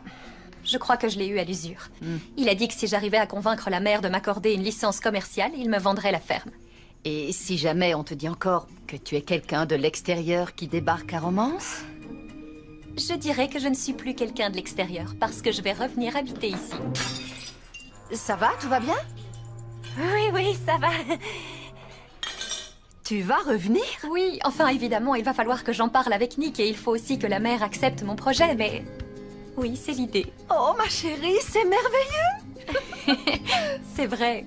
je crois que je l'ai eu à l'usure. Il a dit que si j'arrivais à convaincre la mère de m'accorder une licence commerciale, il me vendrait la ferme. Et si jamais on te dit encore que tu es quelqu'un de l'extérieur qui débarque à Romance? Je dirais que je ne suis plus quelqu'un de l'extérieur, parce que je vais revenir habiter ici. Ça va? Tout va bien? Oui, oui, ça va. Tu vas revenir? Oui, enfin évidemment, il va falloir que j'en parle avec Nick et il faut aussi que la mère accepte mon projet, mais... Oui, c'est l'idée. Oh, ma chérie, c'est merveilleux! C'est vrai.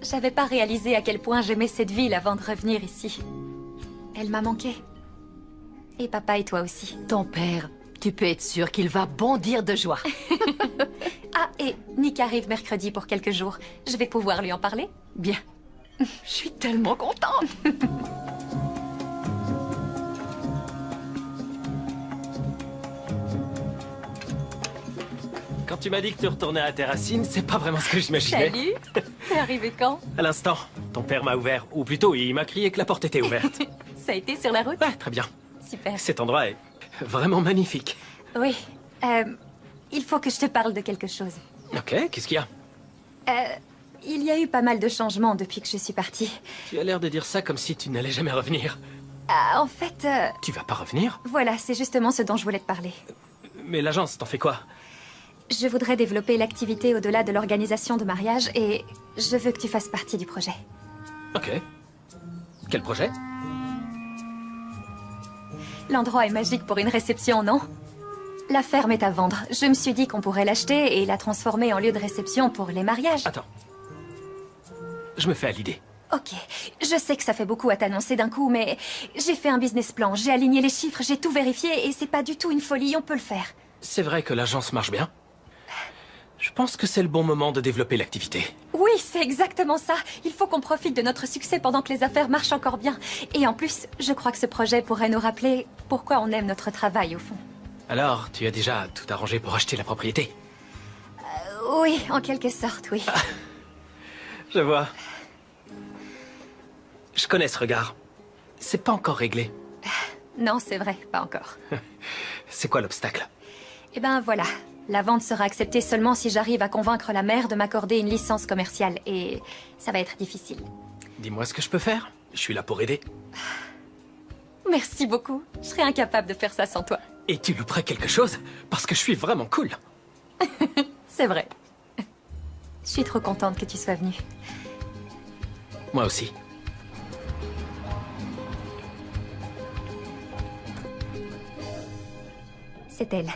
J'avais pas réalisé à quel point j'aimais cette ville avant de revenir ici. Elle m'a manqué. Et papa et toi aussi. Ton père, tu peux être sûr qu'il va bondir de joie. Ah, et Nick arrive mercredi pour quelques jours. Je vais pouvoir lui en parler. Bien. Je suis tellement contente. Quand tu m'as dit que tu retournais à tes racines, c'est pas vraiment ce que j'imaginais. Salut. T'es arrivé quand? À l'instant, ton père m'a ouvert, ou plutôt, il m'a crié que la porte était ouverte. Ça a été sur la route? Ouais, très bien. Super. Cet endroit est vraiment magnifique. Oui. Il faut que je te parle de quelque chose. Ok, qu'est-ce qu'il y a? Il y a eu pas mal de changements depuis que je suis partie. Tu as l'air de dire ça comme si tu n'allais jamais revenir. Ah, en fait, Tu vas pas revenir? voilà, c'est justement ce dont je voulais te parler. Mais l'agence, t'en fais quoi? Je voudrais développer l'activité au-delà de l'organisation de mariage et je veux que tu fasses partie du projet. Ok. Quel projet? L'endroit est magique pour une réception, non? La ferme est à vendre. Je me suis dit qu'on pourrait l'acheter et la transformer en lieu de réception pour les mariages. Attends. Je me fais à l'idée. Ok, je sais que ça fait beaucoup à t'annoncer d'un coup, mais j'ai fait un business plan, j'ai aligné les chiffres, j'ai tout vérifié et c'est pas du tout une folie, on peut le faire. C'est vrai que l'agence marche bien. Je pense que c'est le bon moment de développer l'activité. Oui, c'est exactement ça. Il faut qu'on profite de notre succès pendant que les affaires marchent encore bien. Et en plus, je crois que ce projet pourrait nous rappeler pourquoi on aime notre travail au fond. Alors, tu as déjà tout arrangé pour acheter la propriété? Oui, en quelque sorte, oui. Je vois. Je connais ce regard. C'est pas encore réglé. Non, c'est vrai, pas encore. C'est quoi l'obstacle? Eh ben voilà, la vente sera acceptée seulement si j'arrive à convaincre la mère de m'accorder une licence commerciale. Et ça va être difficile. Dis-moi ce que je peux faire. Je suis là pour aider. Merci beaucoup. Je serais incapable de faire ça sans toi. Et tu louperais quelque chose? Parce que je suis vraiment cool. C'est vrai. Je suis trop contente que tu sois venue. Moi aussi. C'est elle.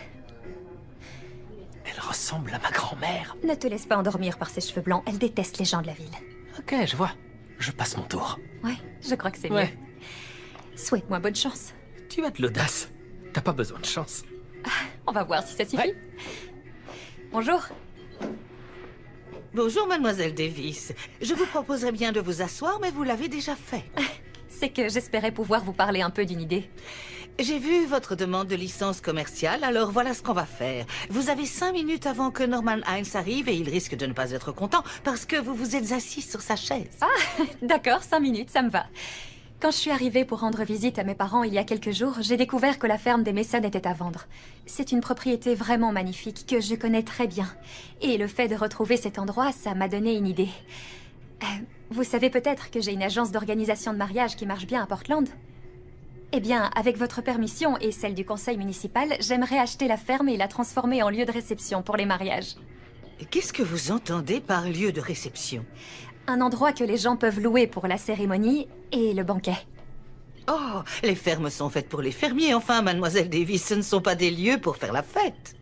Elle ressemble à ma grand-mère. Ne te laisse pas endormir par ses cheveux blancs. Elle déteste les gens de la ville. Ok, je vois. Je passe mon tour. Ouais, je crois que c'est Ouais. mieux. Souhaite-moi bonne chance. Tu as de l'audace. T'as pas besoin de chance. On va voir si ça suffit. Ouais. Bonjour. Bonjour, mademoiselle Davis. Je vous proposerais bien de vous asseoir, mais vous l'avez déjà fait. C'est que j'espérais pouvoir vous parler un peu d'une idée. J'ai vu votre demande de licence commerciale, alors voilà ce qu'on va faire. Vous avez 5 minutes avant que Norman Hines arrive et il risque de ne pas être content parce que vous vous êtes assis sur sa chaise. D'accord, 5 minutes, ça me va. Quand je suis arrivée pour rendre visite à mes parents il y a quelques jours, j'ai découvert que la ferme des Mason était à vendre. C'est une propriété vraiment magnifique que je connais très bien. Et le fait de retrouver cet endroit, ça m'a donné une idée. Vous savez peut-être que j'ai une agence d'organisation de mariage qui marche bien à Portland? Eh bien, avec votre permission et celle du conseil municipal, j'aimerais acheter la ferme et la transformer en lieu de réception pour les mariages. Qu'est-ce que vous entendez par lieu de réception? Un endroit que les gens peuvent louer pour la cérémonie et le banquet. Oh, les fermes sont faites pour les fermiers. Enfin, mademoiselle Davis, ce ne sont pas des lieux pour faire la fête.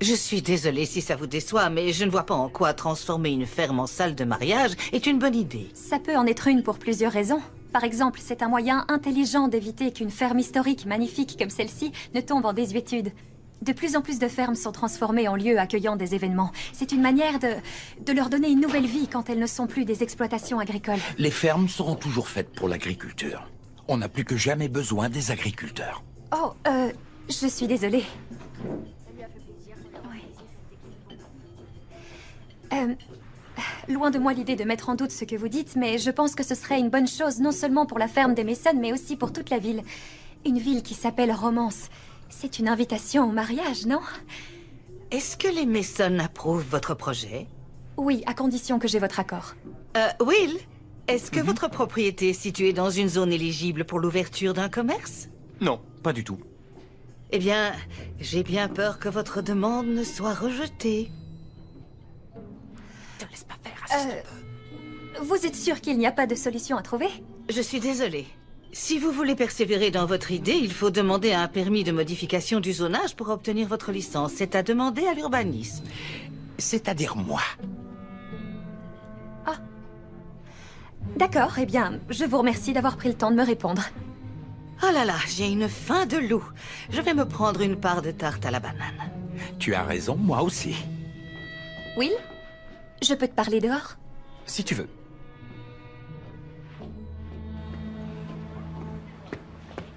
Je suis désolée si ça vous déçoit, mais je ne vois pas en quoi transformer une ferme en salle de mariage est une bonne idée. Ça peut en être une pour plusieurs raisons. Par exemple, c'est un moyen intelligent d'éviter qu'une ferme historique magnifique comme celle-ci ne tombe en désuétude. De plus en plus de fermes sont transformées en lieux accueillant des événements. C'est une manière de leur donner une nouvelle vie quand elles ne sont plus des exploitations agricoles. Les fermes seront toujours faites pour l'agriculture. On n'a plus que jamais besoin des agriculteurs. Oh, je suis désolée. Loin de moi l'idée de mettre en doute ce que vous dites, mais je pense que ce serait une bonne chose non seulement pour la ferme des Mason, mais aussi pour toute la ville. Une ville qui s'appelle Romance. C'est une invitation au mariage, non? Est-ce que les Mason approuvent votre projet? Oui, à condition que j'ai votre accord. Will, est-ce que votre propriété est située dans une zone éligible pour l'ouverture d'un commerce? Non, pas du tout. Eh bien, j'ai bien peur que votre demande ne soit rejetée. Te laisse pas faire, Vous êtes sûr qu'il n'y a pas de solution à trouver? Je suis désolée. Si vous voulez persévérer dans votre idée, il faut demander un permis de modification du zonage pour obtenir votre licence. C'est à demander à l'urbanisme. C'est-à-dire moi. D'accord, eh bien, je vous remercie d'avoir pris le temps de me répondre. Oh là là, j'ai une faim de loup. Je vais me prendre une part de tarte à la banane. Tu as raison, moi aussi. Will? Je peux te parler dehors? Si tu veux.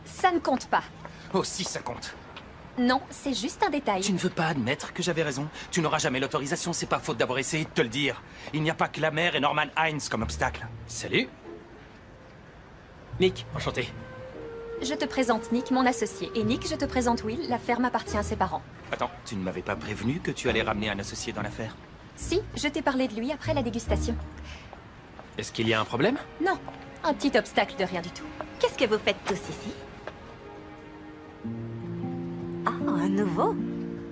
Ça ne compte pas. Oh, si, ça compte. Non, c'est juste un détail. Tu ne veux pas admettre que j'avais raison? Tu n'auras jamais l'autorisation, c'est pas faute d'avoir essayé de te le dire. Il n'y a pas que la mer et Norman Hines comme obstacle. Salut. Nick, enchanté. Je te présente Nick, mon associé. Et Nick, je te présente Will, la ferme appartient à ses parents. Attends, tu ne m'avais pas prévenu que tu allais ramener un associé dans l'affaire? Si, je t'ai parlé de lui après la dégustation. Est-ce qu'il y a un problème? Non, un petit obstacle de rien du tout. Qu'est-ce que vous faites tous ici? Oh, un nouveau.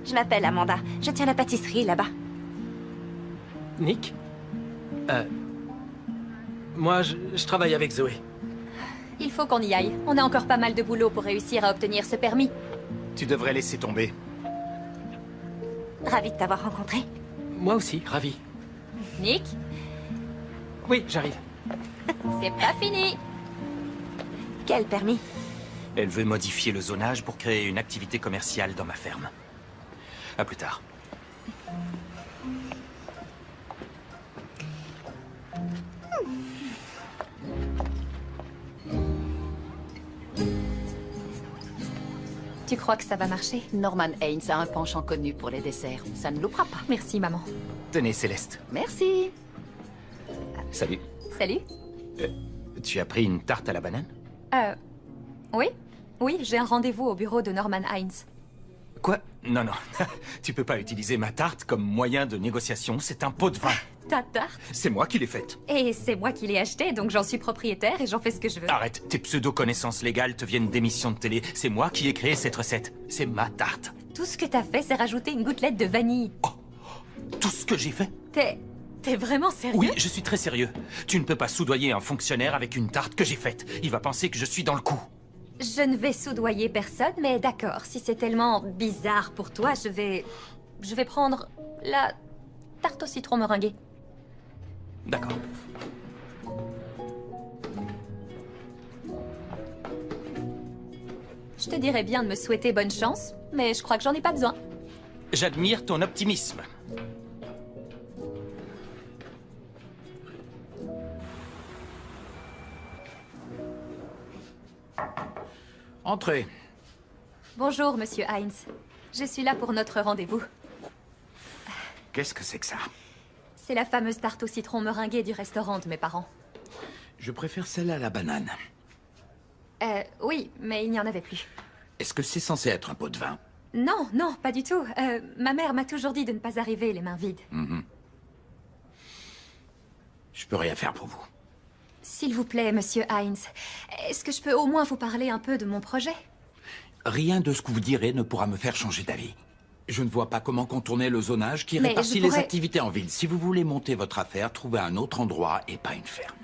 Je m'appelle Amanda. Je tiens la pâtisserie là-bas. Nick? Moi, je travaille avec Zoé. Il faut qu'on y aille. On a encore pas mal de boulot pour réussir à obtenir ce permis. Tu devrais laisser tomber. Ravie de t'avoir rencontré. Moi aussi, ravi. Nick, Oui, j'arrive. c'est pas fini. Quel permis? Elle veut modifier le zonage pour créer une activité commerciale dans ma ferme. À plus tard. Tu crois que ça va marcher? Norman Hines a un penchant connu pour les desserts. Ça ne loupera pas. Merci, maman. Tenez, Céleste. Merci. Salut. Salut. Tu as pris une tarte à la banane? Oui? Oui, j'ai un rendez-vous au bureau de Norman Hines. Quoi? Non, non. Tu peux pas utiliser ma tarte comme moyen de négociation. C'est un pot de vin. Ta tarte? C'est moi qui l'ai faite. Et c'est moi qui l'ai achetée, donc j'en suis propriétaire et j'en fais ce que je veux. Arrête. Tes pseudo-connaissances légales te viennent d'émissions de télé. C'est moi qui ai créé cette recette. C'est ma tarte. Tout ce que t'as fait, c'est rajouter une gouttelette de vanille. Tout ce que j'ai fait? T'es vraiment sérieux? Oui, je suis très sérieux. Tu ne peux pas soudoyer un fonctionnaire avec une tarte que j'ai faite. Il va penser que je suis dans le coup. Je ne vais soudoyer personne, mais d'accord, si c'est tellement bizarre pour toi, je vais prendre la tarte au citron meringuée. D'accord. Je te dirais bien de me souhaiter bonne chance, mais je crois que j'en ai pas besoin. J'admire ton optimisme. Entrez. Bonjour, monsieur Hines. Je suis là pour notre rendez-vous. Qu'est-ce que c'est que ça? C'est la fameuse tarte au citron meringuée du restaurant de mes parents. Je préfère celle à la banane. Oui, mais il n'y en avait plus. Est-ce que c'est censé être un pot de vin? Non, non, pas du tout. Ma mère m'a toujours dit de ne pas arriver les mains vides. Je peux rien faire pour vous. S'il vous plaît, monsieur Hines, est-ce que je peux au moins vous parler un peu de mon projet? Rien de ce que vous direz ne pourra me faire changer d'avis. Je ne vois pas comment contourner le zonage qui Mais répartit je pourrais- les activités en ville. Si vous voulez monter votre affaire, trouvez un autre endroit et pas une ferme.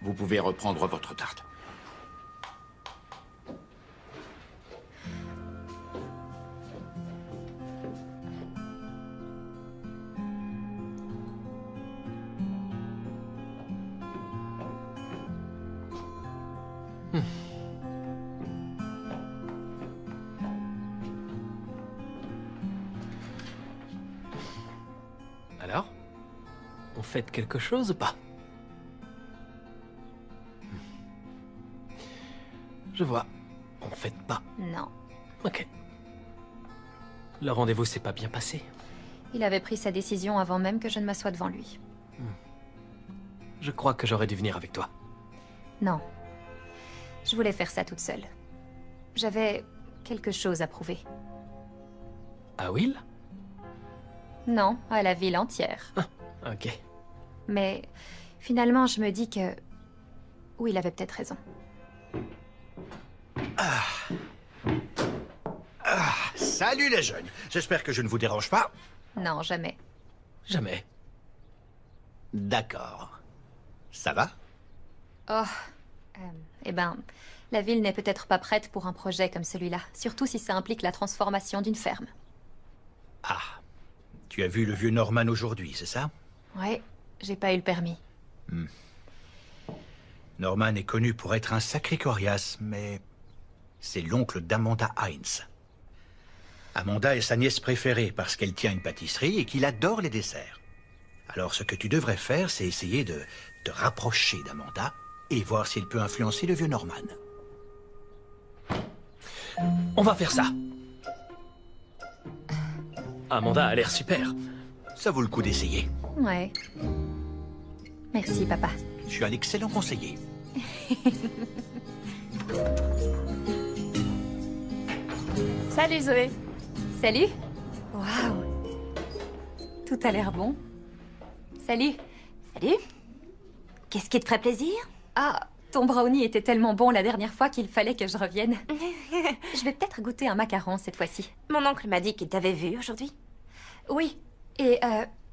Vous pouvez reprendre votre tarte. Alors? On fête quelque chose ou pas? Je vois. On fête pas. Non. Ok. Le rendez-vous s'est pas bien passé. Il avait pris sa décision avant même que je ne m'assoie devant lui. Je crois que j'aurais dû venir avec toi. Non. Je voulais faire ça toute seule. J'avais quelque chose à prouver. À Will? Non, à la ville entière. Ok. Mais finalement, je me dis que... Oui, il avait peut-être raison. Salut les jeunes. J'espère que je ne vous dérange pas. Non, jamais. Jamais. D'accord. Ça va? Oh. Eh ben, la ville n'est peut-être pas prête pour un projet comme celui-là. Surtout si ça implique la transformation d'une ferme. Ah. Tu as vu le vieux Norman aujourd'hui, c'est ça? Ouais, j'ai pas eu le permis. Norman est connu pour être un sacré coriace, mais c'est l'oncle d'Amanda Hines. Amanda est sa nièce préférée parce qu'elle tient une pâtisserie et qu'il adore les desserts. Alors ce que tu devrais faire, c'est essayer de te rapprocher d'Amanda et voir s'il peut influencer le vieux Norman. On va faire ça. Amanda a l'air super. Ça vaut le coup d'essayer. Ouais. Merci, papa. Je suis un excellent conseiller. Salut Zoé. Salut. Waouh. Tout a l'air bon. Salut. Salut. Qu'est-ce qui te ferait plaisir? Ah, ton brownie était tellement bon la dernière fois qu'il fallait que je revienne. Je vais peut-être goûter un macaron cette fois-ci. Mon oncle m'a dit qu'il t'avait vu aujourd'hui. Oui. Et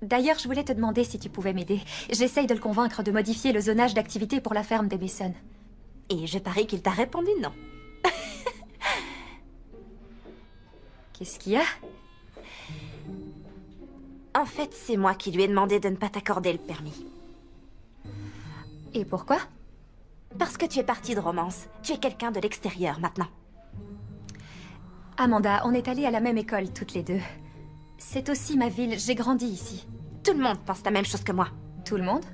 d'ailleurs, je voulais te demander si tu pouvais m'aider. J'essaye de le convaincre de modifier le zonage d'activité pour la ferme des Mason. Et je parie qu'il t'a répondu non. Qu'est-ce qu'il y a? En fait, c'est moi qui lui ai demandé de ne pas t'accorder le permis. Et pourquoi? Parce que tu es partie de Romance. Tu es quelqu'un de l'extérieur maintenant. Amanda, on est allés à la même école toutes les deux. C'est aussi ma ville, j'ai grandi ici. Tout le monde pense la même chose que moi. Tout le monde?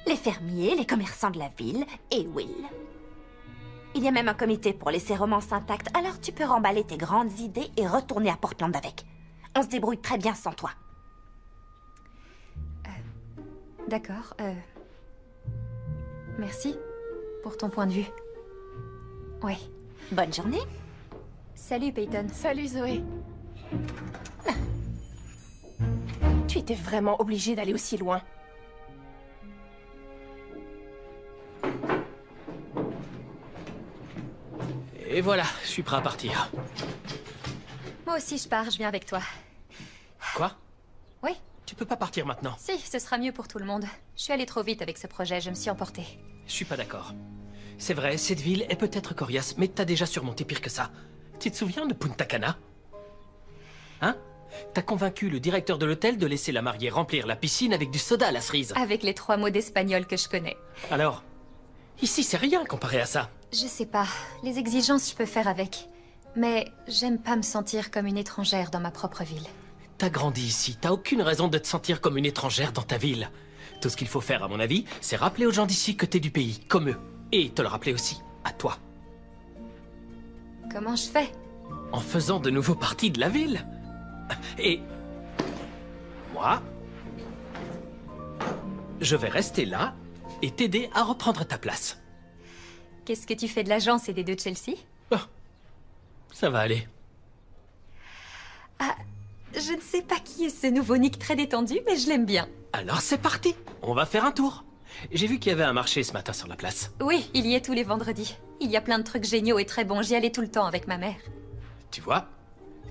Les fermiers, les commerçants de la ville et Will. Il y a même un comité pour laisser Romance intacte, alors tu peux remballer tes grandes idées et retourner à Portland avec. On se débrouille très bien sans toi. D'accord, merci pour ton point de vue. Ouais. Bonne journée. Salut, Peyton. Salut Zoé. Tu étais vraiment obligée d'aller aussi loin. Et voilà, je suis prêt à partir. Moi aussi, je pars, je viens avec toi. Quoi? Oui, Tu peux pas partir maintenant. si, ce sera mieux pour tout le monde. Je suis allée trop vite avec ce projet, je me suis emportée. Je suis pas d'accord. C'est vrai, cette ville est peut-être coriace, mais t'as déjà surmonté pire que ça. Tu te souviens de Punta Cana? Hein? T'as convaincu le directeur de l'hôtel de laisser la mariée remplir la piscine avec du soda à la cerise. Avec les 3 mots d'espagnol que je connais. Alors, ici c'est rien comparé à ça. Je sais pas, les exigences je peux faire avec. Mais j'aime pas me sentir comme une étrangère dans ma propre ville. T'as grandi ici, t'as aucune raison de te sentir comme une étrangère dans ta ville. Tout ce qu'il faut faire, à mon avis, c'est rappeler aux gens d'ici que t'es du pays, comme eux. Et te le rappeler aussi, à toi. Comment je fais? En faisant de nouveau partie de la ville. Et... moi... je vais rester là et t'aider à reprendre ta place. Qu'est-ce que tu fais de l'agence et des deux de Chelsea? Oh, ça va aller. Ah, je ne sais pas qui est ce nouveau Nick très détendu, mais je l'aime bien. Alors c'est parti, on va faire un tour. J'ai vu qu'il y avait un marché ce matin sur la place. Oui, il y est tous les vendredis. Il y a plein de trucs géniaux et très bons, j'y allais tout le temps avec ma mère. Tu vois,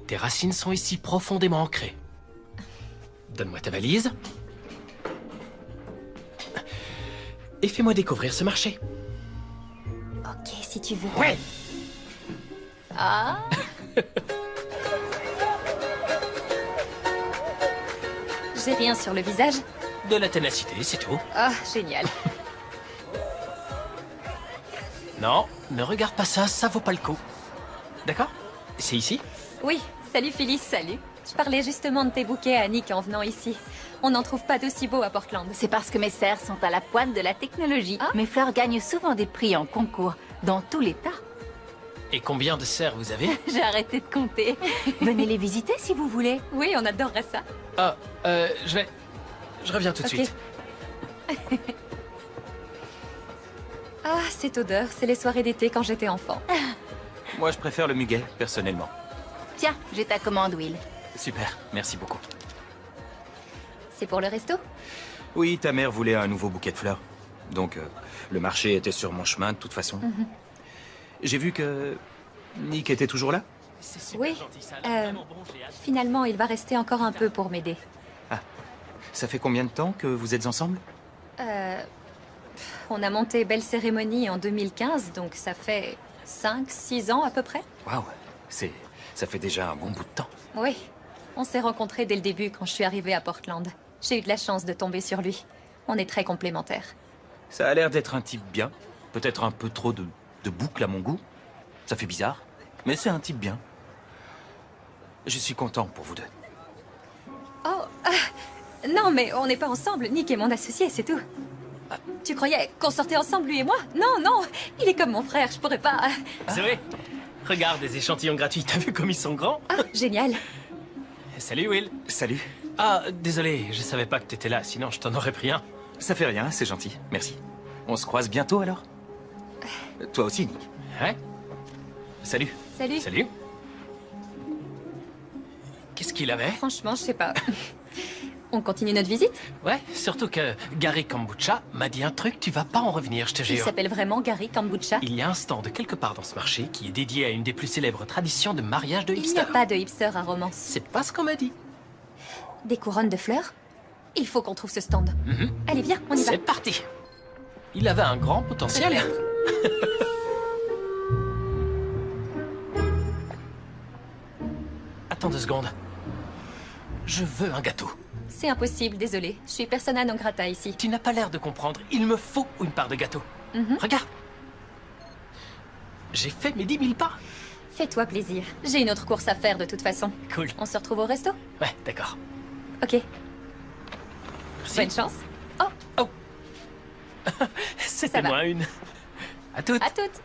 tes racines sont ici profondément ancrées. Donne-moi ta valise. Et fais-moi découvrir ce marché. Ok, si tu veux. Ouais. Ah. J'ai rien sur le visage. De la ténacité, c'est tout. Ah, génial. Non, ne regarde pas ça, ça vaut pas le coup. D'accord? C'est ici? Oui, salut Phyllis, salut. Je parlais justement de tes bouquets à Nick en venant ici. On n'en trouve pas d'aussi beaux à Portland. C'est parce que mes serres sont à la pointe de la technologie. Ah. Mes fleurs gagnent souvent des prix en concours, dans tout l'État. Et combien de serres vous avez? J'ai arrêté de compter. Venez les visiter si vous voulez. Oui, on adorerait ça. Ah, je reviens tout de Ok. suite. Ah, cette odeur, c'est les soirées d'été quand j'étais enfant. Moi, je préfère le muguet, personnellement. Tiens, j'ai ta commande, Will. Super, merci beaucoup. C'est pour le resto? Oui, ta mère voulait un nouveau bouquet de fleurs. Donc, le marché était sur mon chemin, de toute façon. J'ai vu que Nick était toujours là. C'est super Oui, gentil, ça a l'air vraiment bon, j'ai hâte. Finalement, il va rester encore un peu pour m'aider. Ça fait combien de temps que vous êtes ensemble? On a monté Belle Cérémonie en 2015, donc ça fait 5-6 ans à peu près. Waouh, ça fait déjà un bon bout de temps. Oui, on s'est rencontrés dès le début quand je suis arrivée à Portland. J'ai eu de la chance de tomber sur lui. On est très complémentaires. Ça a l'air d'être un type bien. Peut-être un peu trop de boucles à mon goût. Ça fait bizarre, mais c'est un type bien. Je suis content pour vous deux. Oh, non, mais on n'est pas ensemble. Nick est mon associé, c'est tout. Tu croyais qu'on sortait ensemble, lui et moi? Non, non, il est comme mon frère, je pourrais pas... Zoé, regarde des échantillons gratuits, t'as vu comme ils sont grands? Ah, génial. Salut Will. Salut. Ah, désolé, je savais pas que t'étais là, sinon je t'en aurais pris un. Ça fait rien, c'est gentil. Merci. On se croise bientôt alors? Toi aussi, Nick. Ouais. Salut. Salut. Salut. Qu'est-ce qu'il avait? Franchement, je sais pas. On continue notre visite? Ouais, surtout que Gary Kombucha m'a dit un truc, tu vas pas en revenir, je te Il jure. s'appelle vraiment Gary Kombucha? Il y a un stand quelque part dans ce marché qui est dédié à une des plus célèbres traditions de mariage de Il n'y hipsters. a pas de hipster à Romance. C'est pas ce qu'on m'a dit. Des couronnes de fleurs? Il faut qu'on trouve ce stand. Allez, viens, on y va. C'est parti. Il avait un grand potentiel. Attends 2 secondes. Je veux un gâteau. C'est impossible, désolé. Je suis persona non grata ici. Tu n'as pas l'air de comprendre. Il me faut une part de gâteau. Regarde. J'ai fait mes 10 000 pas. Fais-toi plaisir. J'ai une autre course à faire de toute façon. Cool. On se retrouve au resto? Ouais, d'accord. Ok. Merci. Bonne chance. Oh, Oh. C'était Ça va. moi une. À toutes. à toutes.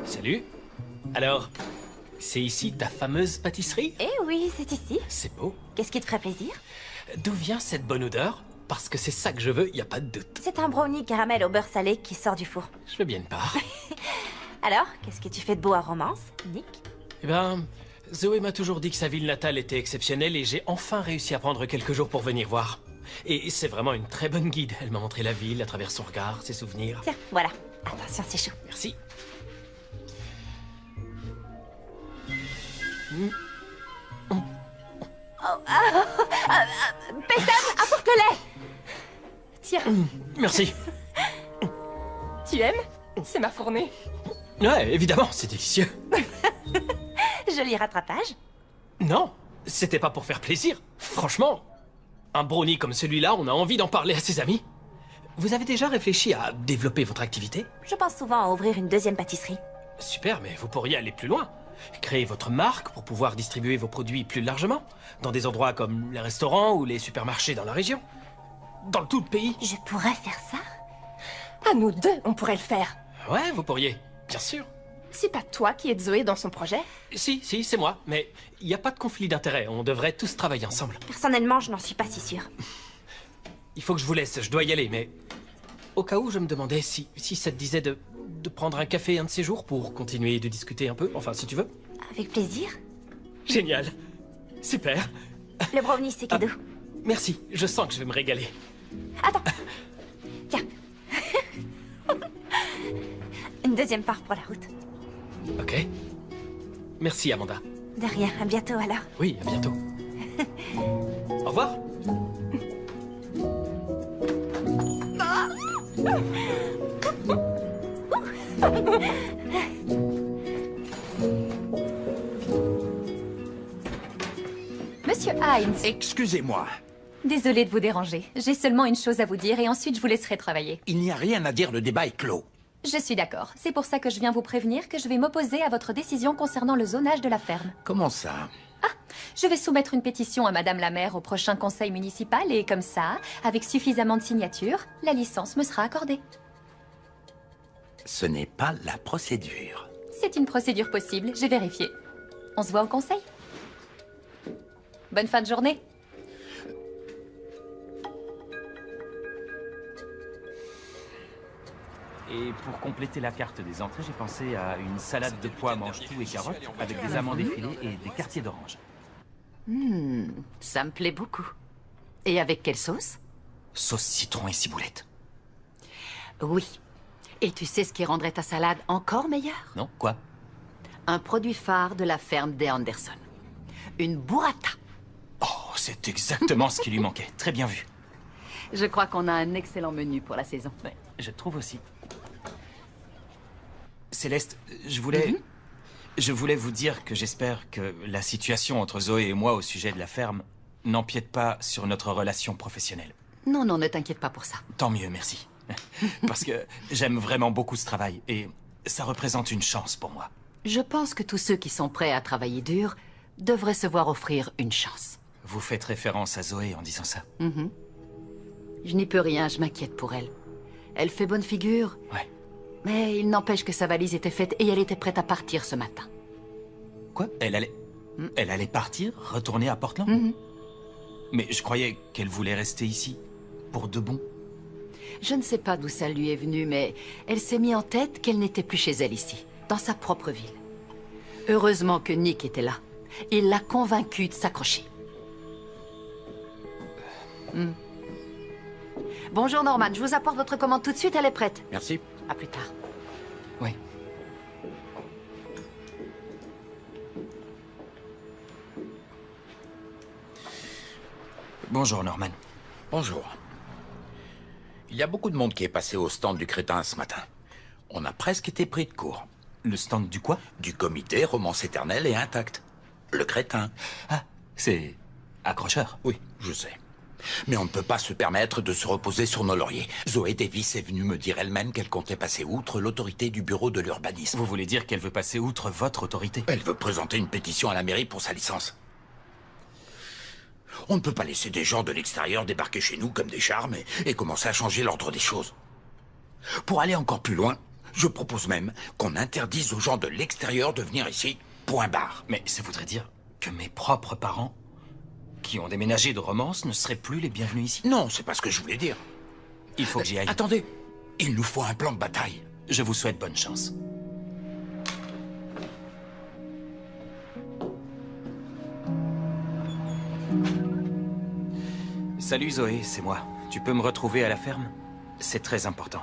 Salut. Alors, c'est ici ta fameuse pâtisserie? Eh oui, c'est ici. C'est beau. Qu'est-ce qui te ferait plaisir? D'où vient cette bonne odeur? Parce que c'est ça que je veux, y a pas de doute. C'est un brownie caramel au beurre salé qui sort du four. Je veux bien une part. Alors, qu'est-ce que tu fais de beau à Romance, Nick? Eh ben, Zoé m'a toujours dit que sa ville natale était exceptionnelle et j'ai enfin réussi à prendre quelques jours pour venir voir. Et c'est vraiment une très bonne guide. Elle m'a montré la ville à travers son regard, ses souvenirs. Tiens, voilà. Attention, c'est chaud. Merci. Peyton, apporte-le-lait! Tiens, Merci. Tu aimes? C'est ma fournée. Ouais, évidemment, c'est délicieux. Joli rattrapage. Non, c'était pas pour faire plaisir. Franchement, un brownie comme celui-là, on a envie d'en parler à ses amis. Vous avez déjà réfléchi à développer votre activité? Je pense souvent à ouvrir une deuxième pâtisserie. Super, mais vous pourriez aller plus loin. Créer votre marque pour pouvoir distribuer vos produits plus largement, dans des endroits comme les restaurants ou les supermarchés dans la région. Dans tout le pays. Je pourrais faire ça? À nous deux, on pourrait le faire. Ouais, vous pourriez, bien sûr. C'est pas toi qui aides Zoé dans son projet? Si, c'est moi, mais il n'y a pas de conflit d'intérêt, on devrait tous travailler ensemble. Personnellement, je n'en suis pas si sûre. Il faut que je vous laisse, je dois y aller, mais... Au cas où, je me demandais si ça te disait de prendre un café un de ces jours pour continuer de discuter un peu, enfin si tu veux. Avec plaisir. Génial. Super. Le brownie, c'est cadeau. Merci, je sens que je vais me régaler. Attends. Tiens. Une deuxième part pour la route. Ok. Merci, Amanda. De rien, à bientôt alors. Oui, à bientôt. Au revoir. Monsieur Hines, Excusez-moi, désolée de vous déranger. J'ai seulement une chose à vous dire et ensuite je vous laisserai travailler. il n'y a rien à dire, le débat est clos. Je suis d'accord. C'est pour ça que je viens vous prévenir que je vais m'opposer à votre décision concernant le zonage de la ferme. Comment ça? Je vais soumettre une pétition à Madame la maire au prochain conseil municipal et comme ça, avec suffisamment de signatures, la licence me sera accordée. Ce n'est pas la procédure. C'est une procédure possible, j'ai vérifié. On se voit au conseil? Bonne fin de journée. Et pour compléter la carte des entrées, j'ai pensé à une salade de pois mange-tout et carottes avec des amandes effilées et des quartiers d'orange. Ça me plaît beaucoup. Et avec quelle sauce? Sauce citron et ciboulette. Oui. Et tu sais ce qui rendrait ta salade encore meilleure? Non, quoi? Un produit phare de la ferme des Anderson. Une burrata. Oh, c'est exactement ce qui lui manquait. Très bien vu. Je crois qu'on a un excellent menu pour la saison. Ouais, je trouve aussi. Céleste, je voulais vous dire que j'espère que la situation entre Zoé et moi au sujet de la ferme n'empiète pas sur notre relation professionnelle. Non, ne t'inquiète pas pour ça. Tant mieux, merci. Parce que j'aime vraiment beaucoup ce travail et ça représente une chance pour moi. Je pense que tous ceux qui sont prêts à travailler dur devraient se voir offrir une chance. Vous faites référence à Zoé en disant ça. Je n'y peux rien, je m'inquiète pour elle. Elle fait bonne figure. Ouais. Mais il n'empêche que sa valise était faite et elle était prête à partir ce matin. Quoi? Elle allait partir, retourner à Portland? Mais je croyais qu'elle voulait rester ici, pour de bon. Je ne sais pas d'où ça lui est venu, mais elle s'est mis en tête qu'elle n'était plus chez elle ici, dans sa propre ville. Heureusement que Nick était là. Il l'a convaincue de s'accrocher. Bonjour Norman, je vous apporte votre commande tout de suite, elle est prête. Merci. À plus tard. Oui. Bonjour Norman. Bonjour. Il y a beaucoup de monde qui est passé au stand du crétin ce matin. On a presque été pris de court. Le stand du quoi? Du comité Romance éternelle et intacte. Le crétin. Ah, c'est accrocheur. Oui, je sais. Mais on ne peut pas se permettre de se reposer sur nos lauriers. Zoé Davis est venue me dire elle-même qu'elle comptait passer outre l'autorité du bureau de l'urbanisme. Vous voulez dire qu'elle veut passer outre votre autorité? Elle veut présenter une pétition à la mairie pour sa licence. On ne peut pas laisser des gens de l'extérieur débarquer chez nous comme des charmes et commencer à changer l'ordre des choses. Pour aller encore plus loin, je propose même qu'on interdise aux gens de l'extérieur de venir ici, point barre. Mais ça voudrait dire que mes propres parents, qui ont déménagé de Romance, ne seraient plus les bienvenus ici? Non, c'est pas ce que je voulais dire. Il faut que j'y aille. Attendez, il nous faut un plan de bataille. Je vous souhaite bonne chance. Salut Zoé, c'est moi. Tu peux me retrouver à la ferme? C'est très important.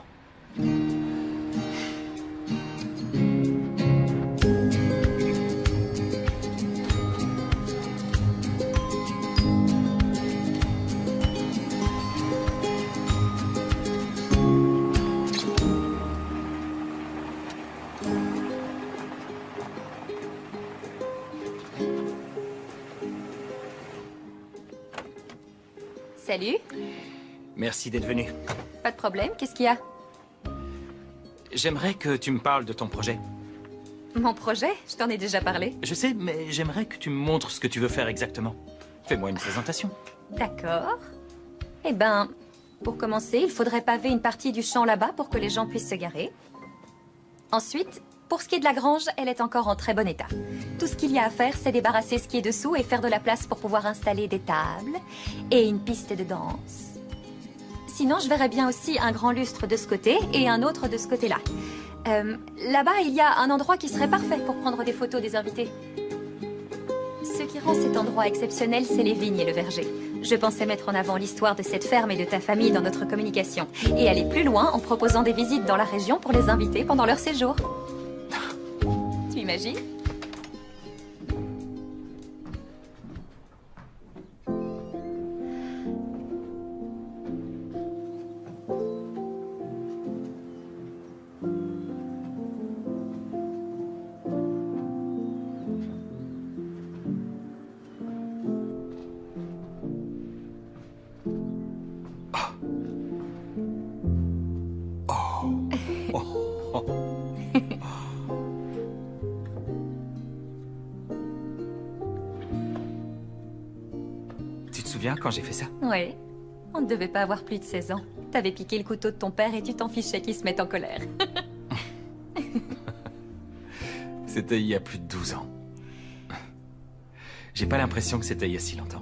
Salut. Merci d'être venu. Pas de problème, qu'est-ce qu'il y a? J'aimerais que tu me parles de ton projet. Mon projet? Je t'en ai déjà parlé. Je sais, mais j'aimerais que tu me montres ce que tu veux faire exactement. Fais-moi une présentation. D'accord. Eh ben, pour commencer, il faudrait paver une partie du champ là-bas pour que les gens puissent se garer. Ensuite, pour ce qui est de la grange, elle est encore en très bon état. Tout ce qu'il y a à faire, c'est débarrasser ce qui est dessous et faire de la place pour pouvoir installer des tables et une piste de danse. Sinon, je verrais bien aussi un grand lustre de ce côté et un autre de ce côté-là. Là-bas, il y a un endroit qui serait parfait pour prendre des photos des invités. Ce qui rend cet endroit exceptionnel, c'est les vignes et le verger. Je pensais mettre en avant l'histoire de cette ferme et de ta famille dans notre communication et aller plus loin en proposant des visites dans la région pour les invités pendant leur séjour. Tu imagines? Tu te souviens quand j'ai fait ça? Oui. On ne devait pas avoir plus de 16 ans. T'avais piqué le couteau de ton père et tu t'en fichais qu'il se mette en colère. C'était il y a plus de 12 ans. J'ai pas l'impression que c'était il y a si longtemps.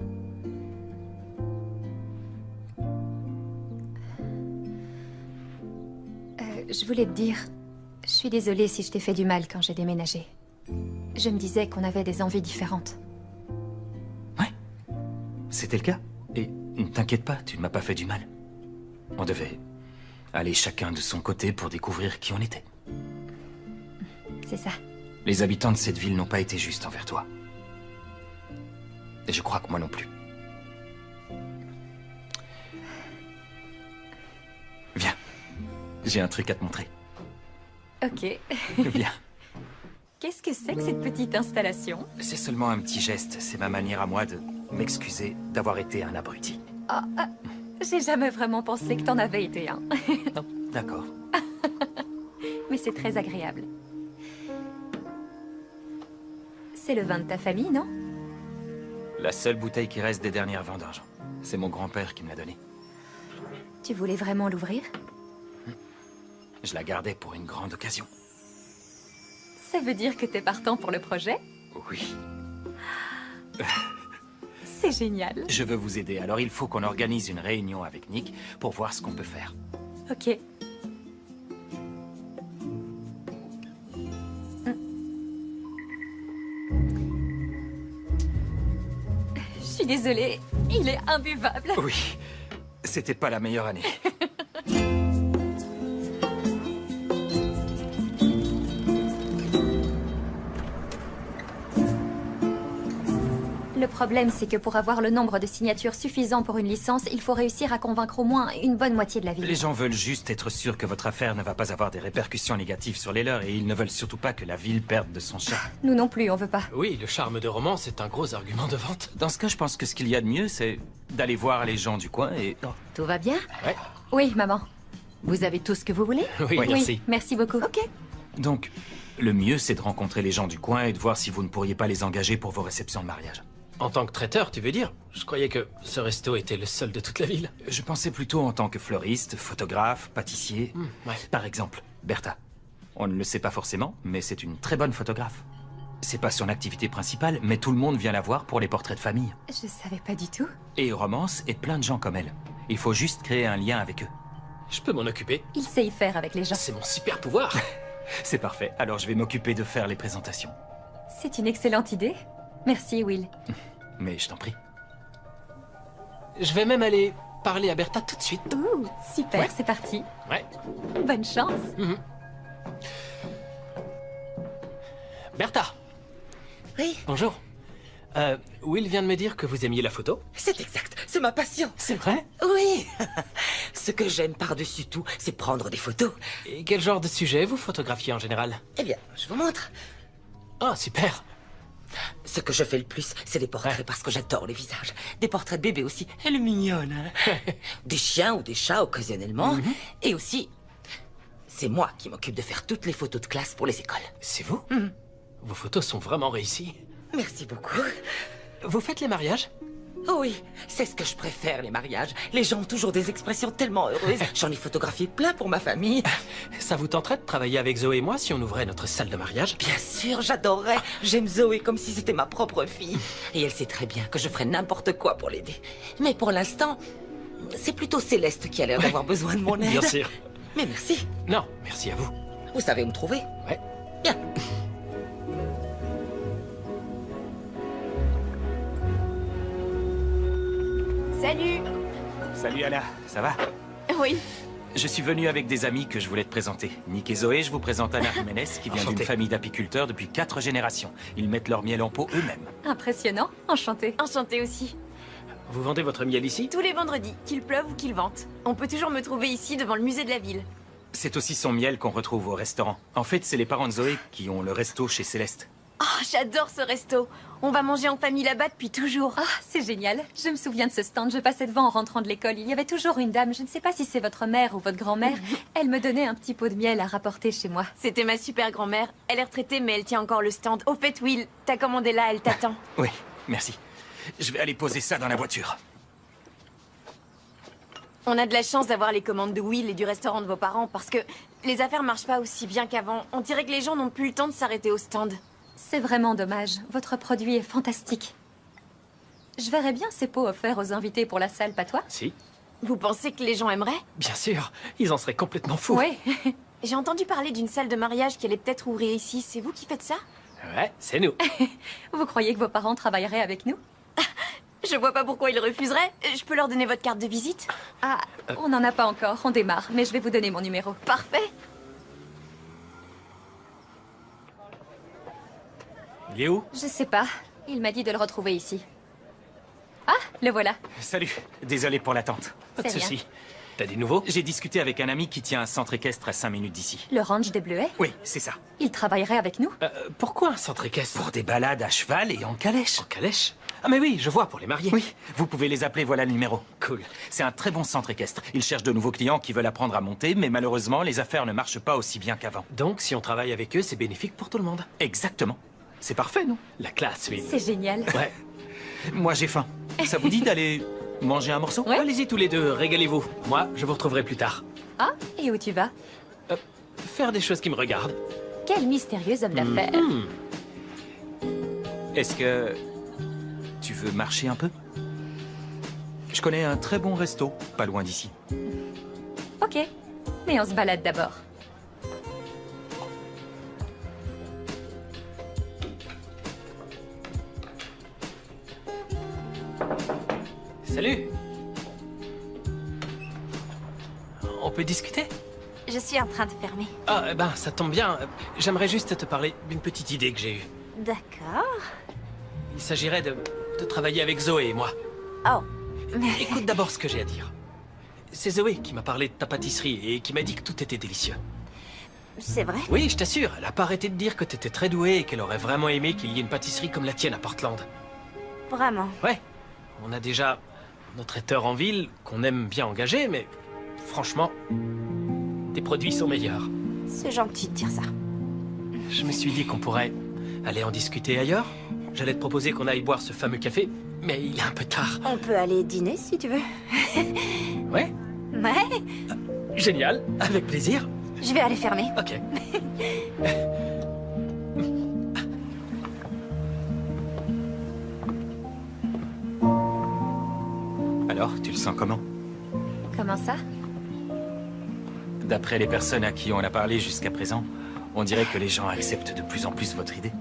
Je voulais te dire, je suis désolée si je t'ai fait du mal quand j'ai déménagé. Je me disais qu'on avait des envies différentes. C'était le cas. Et ne t'inquiète pas, tu ne m'as pas fait du mal. On devait aller chacun de son côté pour découvrir qui on était. C'est ça. Les habitants de cette ville n'ont pas été justes envers toi. Et je crois que moi non plus. Viens. J'ai un truc à te montrer. Ok. Viens. Qu'est-ce que c'est que cette petite installation? C'est seulement un petit geste. C'est ma manière à moi de m'excuser d'avoir été un abruti. J'ai jamais vraiment pensé que t'en avais été un. Non, d'accord. Mais c'est très agréable. C'est le vin de ta famille, non? La seule bouteille qui reste des dernières vendanges. C'est mon grand-père qui me l'a donnée. Tu voulais vraiment l'ouvrir? Je la gardais pour une grande occasion. Ça veut dire que t'es partant pour le projet? Oui. C'est génial. Je veux vous aider, alors il faut qu'on organise une réunion avec Nick pour voir ce qu'on peut faire. Ok. Je suis désolée, il est imbuvable. Oui, c'était pas la meilleure année. Le problème, c'est que pour avoir le nombre de signatures suffisant pour une licence, il faut réussir à convaincre au moins une bonne moitié de la ville. Les gens veulent juste être sûrs que votre affaire ne va pas avoir des répercussions négatives sur les leurs et ils ne veulent surtout pas que la ville perde de son charme. Nous non plus, on veut pas. Oui, le charme de roman, c'est un gros argument de vente. Dans ce cas, je pense que ce qu'il y a de mieux, c'est d'aller voir les gens du coin et... Oh. Tout va bien? Ouais. Oui, maman. Vous avez tout ce que vous voulez? Oui, merci. Oui, merci beaucoup. Ok. Donc, le mieux, c'est de rencontrer les gens du coin et de voir si vous ne pourriez pas les engager pour vos réceptions de mariage. En tant que traiteur, tu veux dire? Je croyais que ce resto était le seul de toute la ville. Je pensais plutôt en tant que fleuriste, photographe, pâtissier. Ouais. Par exemple, Bertha. On ne le sait pas forcément, mais c'est une très bonne photographe. C'est pas son activité principale, mais tout le monde vient la voir pour les portraits de famille. Je savais pas du tout. Et romance, et plein de gens comme elle. Il faut juste créer un lien avec eux. Je peux m'en occuper. Il sait y faire avec les gens. C'est mon super pouvoir. C'est parfait, alors je vais m'occuper de faire les présentations. C'est une excellente idée. Merci, Will. Mais je t'en prie. Je vais même aller parler à Bertha tout de suite. Ouh, super, Ouais. c'est parti. Ouais. Bonne chance. Bertha. Oui, Bonjour. Will vient de me dire que vous aimiez la photo. c'est exact, c'est ma passion. C'est vrai? Oui. Ce que j'aime par-dessus tout, c'est prendre des photos. Et quel genre de sujet vous photographiez en général? Eh bien, je vous montre. Ah, super. Ce que je fais le plus, c'est des portraits Ouais. parce que j'adore les visages. Des portraits de bébés aussi. Elle est mignonne. Hein. Des chiens ou des chats occasionnellement. Et aussi, c'est moi qui m'occupe de faire toutes les photos de classe pour les écoles. C'est vous? Vos photos sont vraiment réussies. Merci beaucoup. Vous faites les mariages? Oh oui, c'est ce que je préfère, les mariages. Les gens ont toujours des expressions tellement heureuses. J'en ai photographié plein pour ma famille. Ça vous tenterait de travailler avec Zoé et moi si on ouvrait notre salle de mariage? Bien sûr, j'adorerais. J'aime Zoé comme si c'était ma propre fille. Et elle sait très bien que je ferais n'importe quoi pour l'aider. Mais pour l'instant, c'est plutôt Céleste qui a l'air d'avoir besoin de mon aide. Bien sûr. Mais merci. Non, merci à vous. Vous savez où me trouver? Ouais. Bien. Salut. Salut Anna, ça va? Oui. Je suis venu avec des amis que je voulais te présenter. Nick et Zoé, je vous présente Anna Jiménez, qui vient Enchanté. d'une famille d'apiculteurs depuis 4 générations. Ils mettent leur miel en pot eux-mêmes. Impressionnant. Enchantée. Enchantée aussi. Vous vendez votre miel ici? Tous les vendredis, qu'il pleuve ou qu'il vente. On peut toujours me trouver ici devant le musée de la ville. C'est aussi son miel qu'on retrouve au restaurant. En fait, c'est les parents de Zoé qui ont le resto chez Céleste. Oh, j'adore ce resto. On va manger en famille là-bas depuis toujours. Ah, c'est génial. Je me souviens de ce stand. Je passais devant en rentrant de l'école. Il y avait toujours une dame, je ne sais pas si c'est votre mère ou votre grand-mère. Elle me donnait un petit pot de miel à rapporter chez moi. C'était ma super grand-mère. Elle est retraitée, mais elle tient encore le stand. Au fait, Will, ta commande est là, elle t'attend. Oui, merci. Je vais aller poser ça dans la voiture. On a de la chance d'avoir les commandes de Will et du restaurant de vos parents parce que les affaires marchent pas aussi bien qu'avant. On dirait que les gens n'ont plus le temps de s'arrêter au stand. C'est vraiment dommage. Votre produit est fantastique. Je verrais bien ces pots offerts aux invités pour la salle, pas toi? Si. Vous pensez que les gens aimeraient? Bien sûr. Ils en seraient complètement fous. Oui. J'ai entendu parler d'une salle de mariage qui allait peut-être ouvrir ici. C'est vous qui faites ça? Ouais, c'est nous. Vous croyez que vos parents travailleraient avec nous? Je vois pas pourquoi ils refuseraient. Je peux leur donner votre carte de visite? Ah, on n'en a pas encore. On démarre, mais je vais vous donner mon numéro. Parfait. Il est où? Je sais pas. Il m'a dit de le retrouver ici. Ah, le voilà. Salut, désolé pour l'attente. Pas de C'est rien. soucis. T'as des nouveaux? J'ai discuté avec un ami qui tient un centre équestre à 5 minutes d'ici. Le ranch des Bleuets? Oui, c'est ça. Il travaillerait avec nous? Pourquoi un centre équestre? Pour des balades à cheval et en calèche. En calèche? Ah mais oui, je vois, pour les mariés. Oui, vous pouvez les appeler, voilà le numéro. Cool. C'est un très bon centre équestre. Ils cherchent de nouveaux clients qui veulent apprendre à monter, mais malheureusement, les affaires ne marchent pas aussi bien qu'avant. Donc, si on travaille avec eux, c'est bénéfique pour tout le monde. Exactement. C'est parfait, non? La classe, oui. C'est génial. Ouais. Moi j'ai faim. Ça vous dit d'aller manger un morceau? Ouais. Allez-y tous les deux, régalez-vous. Moi, je vous retrouverai plus tard. Ah, et où tu vas? Faire des choses qui me regardent. Quel mystérieux homme d'affaires. Est-ce que tu veux marcher un peu? Je connais un très bon resto, pas loin d'ici. Ok, mais on se balade d'abord. Salut. On peut discuter? Je suis en train de fermer. Ah, ben, ça tombe bien. J'aimerais juste te parler d'une petite idée que j'ai eue. D'accord. Il s'agirait de travailler avec Zoé et moi. Oh, mais... Écoute d'abord ce que j'ai à dire. C'est Zoé qui m'a parlé de ta pâtisserie et qui m'a dit que tout était délicieux. C'est vrai? Oui, je t'assure. Elle a pas arrêté de dire que t'étais très douée et qu'elle aurait vraiment aimé qu'il y ait une pâtisserie comme la tienne à Portland. Vraiment? Ouais. On a déjà notre traiteur en ville qu'on aime bien engager, mais franchement, tes produits sont meilleurs. C'est gentil de dire ça. Je me suis dit qu'on pourrait aller en discuter ailleurs. J'allais te proposer qu'on aille boire ce fameux café, mais il est un peu tard. On peut aller dîner si tu veux. Ouais? Ouais. Génial, avec plaisir. Je vais aller fermer. Ok. Alors, tu le sens comment? Comment ça? D'après les personnes à qui on a parlé jusqu'à présent, on dirait que les gens acceptent de plus en plus votre idée.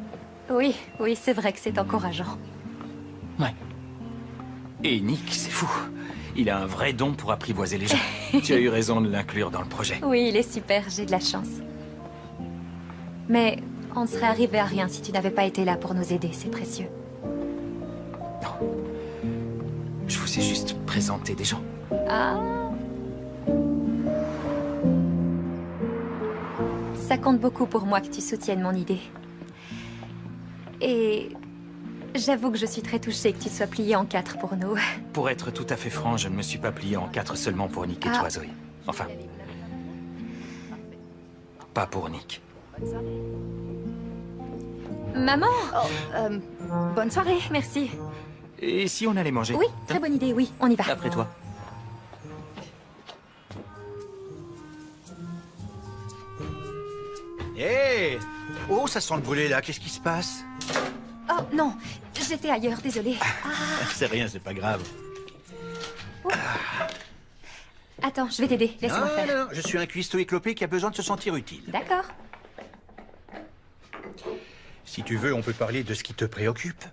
Oui, oui, c'est vrai que c'est encourageant. Ouais. Et Nick, c'est fou. Il a un vrai don pour apprivoiser les gens. Tu as eu raison de l'inclure dans le projet. Oui, il est super, j'ai de la chance. Mais on ne serait arrivé à rien si tu n'avais pas été là pour nous aider, c'est précieux. Non. Je vous ai juste présenté des gens. Ah. Ça compte beaucoup pour moi que tu soutiennes mon idée. Et j'avoue que je suis très touchée que tu sois plié en 4 pour nous. Pour être tout à fait franc, je ne me suis pas plié en 4 seulement pour Nick et toi, Zoé. Enfin, pas pour Nick. Maman! Bonne soirée. Merci. Et si on allait manger? Oui, très bonne idée, oui, on y va. Après toi. Hé! Oh, ça sent le brûlé là, qu'est-ce qui se passe? Oh non, j'étais ailleurs, désolée. C'est rien, c'est pas grave. Attends, je vais t'aider, laisse-moi faire. Non, je suis un cuistot éclopé qui a besoin de se sentir utile. D'accord. Si tu veux, on peut parler de ce qui te préoccupe.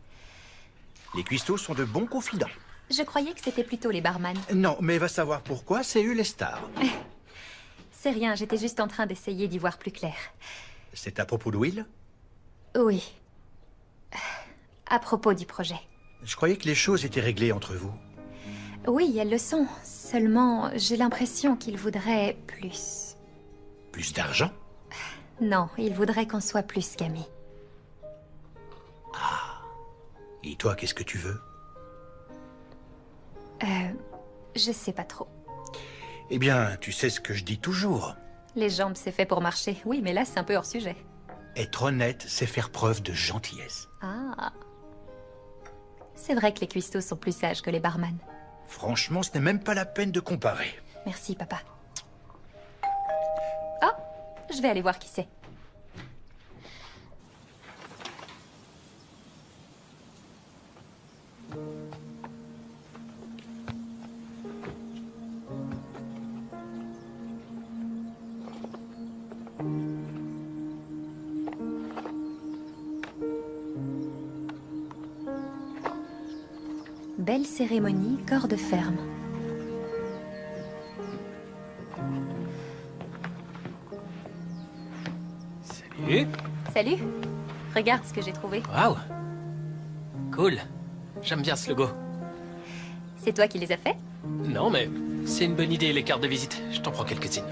Les cuistots sont de bons confidents. Je croyais que c'était plutôt les barman. Non, mais va savoir pourquoi, c'est eux les stars. C'est rien, j'étais juste en train d'essayer d'y voir plus clair. C'est à propos de Will? Oui. À propos du projet. Je croyais que les choses étaient réglées entre vous. Oui, elles le sont. Seulement, j'ai l'impression qu'il voudrait plus. Plus d'argent? Non, il voudrait qu'on soit plus qu'amis. Ah. Et toi, qu'est-ce que tu veux? Je sais pas trop. Eh bien, tu sais ce que je dis toujours. Les jambes, c'est fait pour marcher. Oui, mais là, c'est un peu hors sujet. Être honnête, c'est faire preuve de gentillesse. Ah. C'est vrai que les cuistots sont plus sages que les barman. Franchement, ce n'est même pas la peine de comparer. Merci, papa. Oh, je vais aller voir qui c'est. Belle cérémonie, corde ferme. Salut. Salut. Regarde ce que j'ai trouvé. Waouh. Cool. J'aime bien ce logo. C'est toi qui les as faits? Non, mais c'est une bonne idée, les cartes de visite. Je t'en prends quelques-unes.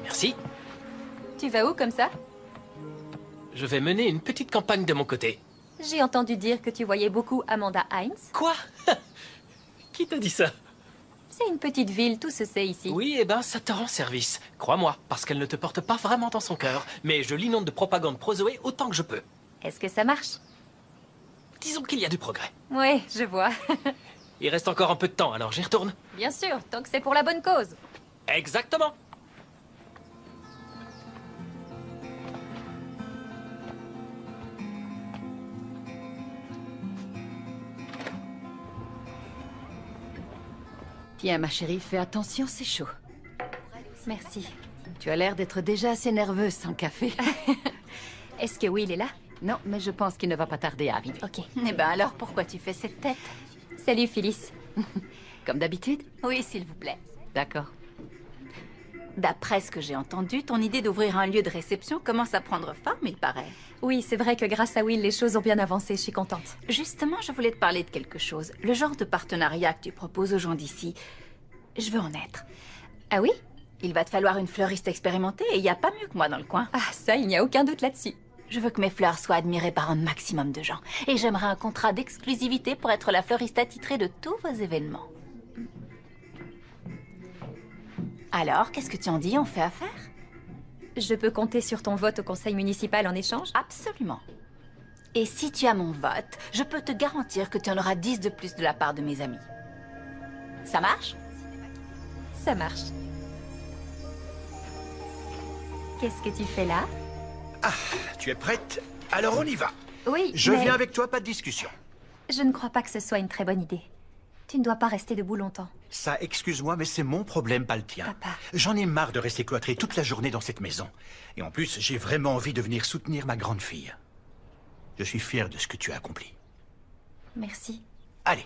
Merci. Tu vas où comme ça? Je vais mener une petite campagne de mon côté. J'ai entendu dire que tu voyais beaucoup Amanda Hines. Quoi? Qui t'a dit ça? C'est une petite ville, tout se sait ici. Oui, eh ben, ça te rend service. Crois-moi, parce qu'elle ne te porte pas vraiment dans son cœur. Mais je l'inonde de propagande pro-Zoé autant que je peux. Est-ce que ça marche? Disons qu'il y a du progrès. Oui, je vois. Il reste encore un peu de temps, alors j'y retourne. Bien sûr, tant que c'est pour la bonne cause. Exactement. Tiens, ma chérie, fais attention, c'est chaud. Merci. Tu as l'air d'être déjà assez nerveuse sans café. Est-ce que Will est là? Non, mais je pense qu'il ne va pas tarder à arriver. Ok. Eh ben alors, pourquoi tu fais cette tête? Salut, Phyllis. Comme d'habitude? Oui, s'il vous plaît. D'accord. D'après ce que j'ai entendu, ton idée d'ouvrir un lieu de réception commence à prendre forme, il paraît. Oui, c'est vrai que grâce à Will, les choses ont bien avancé, je suis contente. Justement, je voulais te parler de quelque chose. Le genre de partenariat que tu proposes aux gens d'ici, je veux en être. Ah oui? Il va te falloir une fleuriste expérimentée et il n'y a pas mieux que moi dans le coin. Ah, ça, il n'y a aucun doute là-dessus. Je veux que mes fleurs soient admirées par un maximum de gens. Et j'aimerais un contrat d'exclusivité pour être la fleuriste attitrée de tous vos événements. Alors, qu'est-ce que tu en dis? On fait affaire? Je peux compter sur ton vote au conseil municipal en échange? Absolument. Et si tu as mon vote, je peux te garantir que tu en auras 10 de plus de la part de mes amis. Ça marche? Ça marche. Qu'est-ce que tu fais là? Ah, tu es prête? Alors on y va. Oui, Je mais viens avec toi, pas de discussion. je ne crois pas que ce soit une très bonne idée. Tu ne dois pas rester debout longtemps. Ça, excuse-moi, mais c'est mon problème, pas le tien. Papa. J'en ai marre de rester cloîtré toute la journée dans cette maison. Et en plus, j'ai vraiment envie de venir soutenir ma grande fille. Je suis fier de ce que tu as accompli. Merci. Allez,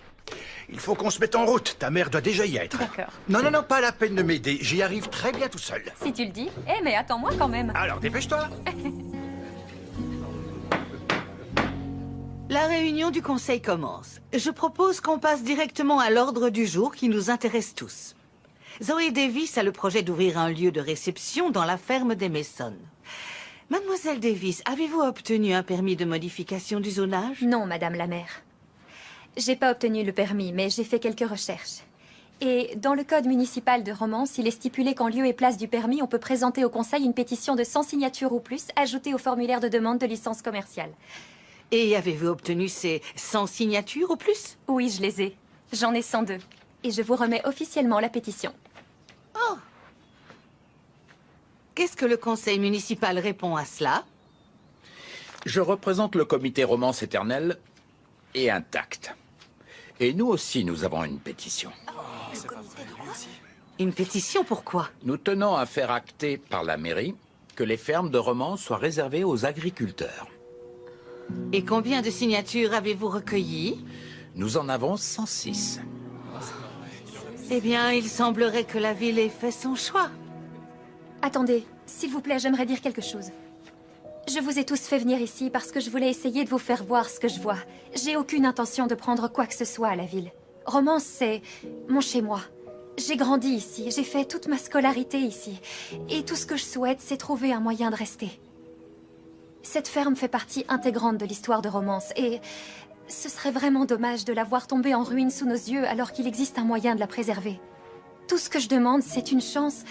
il faut qu'on se mette en route. Ta mère doit déjà y être. D'accord. Non, non, non, pas la peine de m'aider. J'y arrive très bien tout seul. Si tu le dis. Eh, mais attends-moi quand même. Alors, dépêche-toi. La réunion du conseil commence. Je propose qu'on passe directement à l'ordre du jour qui nous intéresse tous. Zoé Davis a le projet d'ouvrir un lieu de réception dans la ferme des Mason. Mademoiselle Davis, avez-vous obtenu un permis de modification du zonage? Non, madame la maire. J'ai pas obtenu le permis, mais j'ai fait quelques recherches. Et dans le code municipal de Romance, il est stipulé qu'en lieu et place du permis, on peut présenter au conseil une pétition de 100 signatures ou plus, ajoutée au formulaire de demande de licence commerciale. Et avez-vous obtenu ces 100 signatures ou plus? Oui, je les ai. J'en ai 102. Et je vous remets officiellement la pétition. Oh! Qu'est-ce que le conseil municipal répond à cela? Je représente le comité Romance Éternelle et Intact. Et nous aussi, nous avons une pétition. Une pétition, pourquoi? Nous tenons à faire acter par la mairie que les fermes de Romance soient réservées aux agriculteurs. Et combien de signatures avez-vous recueillies? Nous en avons 106. Eh bien, il semblerait que la ville ait fait son choix. Attendez, s'il vous plaît, j'aimerais dire quelque chose. Je vous ai tous fait venir ici parce que je voulais essayer de vous faire voir ce que je vois. J'ai aucune intention de prendre quoi que ce soit à la ville. Romance, c'est mon chez-moi. J'ai grandi ici, j'ai fait toute ma scolarité ici. Et tout ce que je souhaite, c'est trouver un moyen de rester. Cette ferme fait partie intégrante de l'histoire de Romance et ce serait vraiment dommage de la voir tomber en ruine sous nos yeux alors qu'il existe un moyen de la préserver. Tout ce que je demande, c'est une chance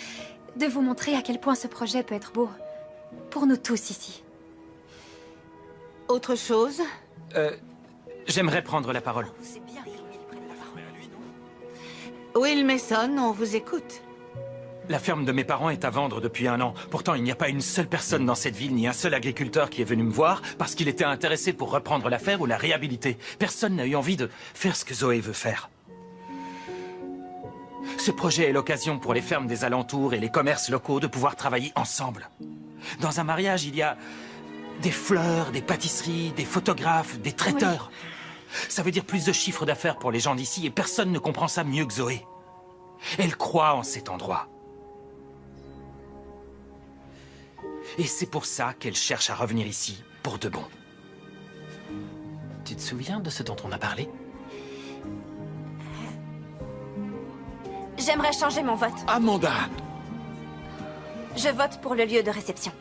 de vous montrer à quel point ce projet peut être beau. Pour nous tous ici. Autre chose? J'aimerais prendre la parole. Will Mason, on vous écoute. La ferme de mes parents est à vendre depuis 1 an. Pourtant, il n'y a pas une seule personne dans cette ville, ni un seul agriculteur qui est venu me voir parce qu'il était intéressé pour reprendre l'affaire ou la réhabiliter. Personne n'a eu envie de faire ce que Zoé veut faire. Ce projet est l'occasion pour les fermes des alentours et les commerces locaux de pouvoir travailler ensemble. Dans un mariage, il y a des fleurs, des pâtisseries, des photographes, des traiteurs. Oui. Ça veut dire plus de chiffre d'affaires pour les gens d'ici et personne ne comprend ça mieux que Zoé. Elle croit en cet endroit. Et c'est pour ça qu'elle cherche à revenir ici, pour de bon. Tu te souviens de ce dont on a parlé? J'aimerais changer mon vote. Amanda! Je vote pour le lieu de réception.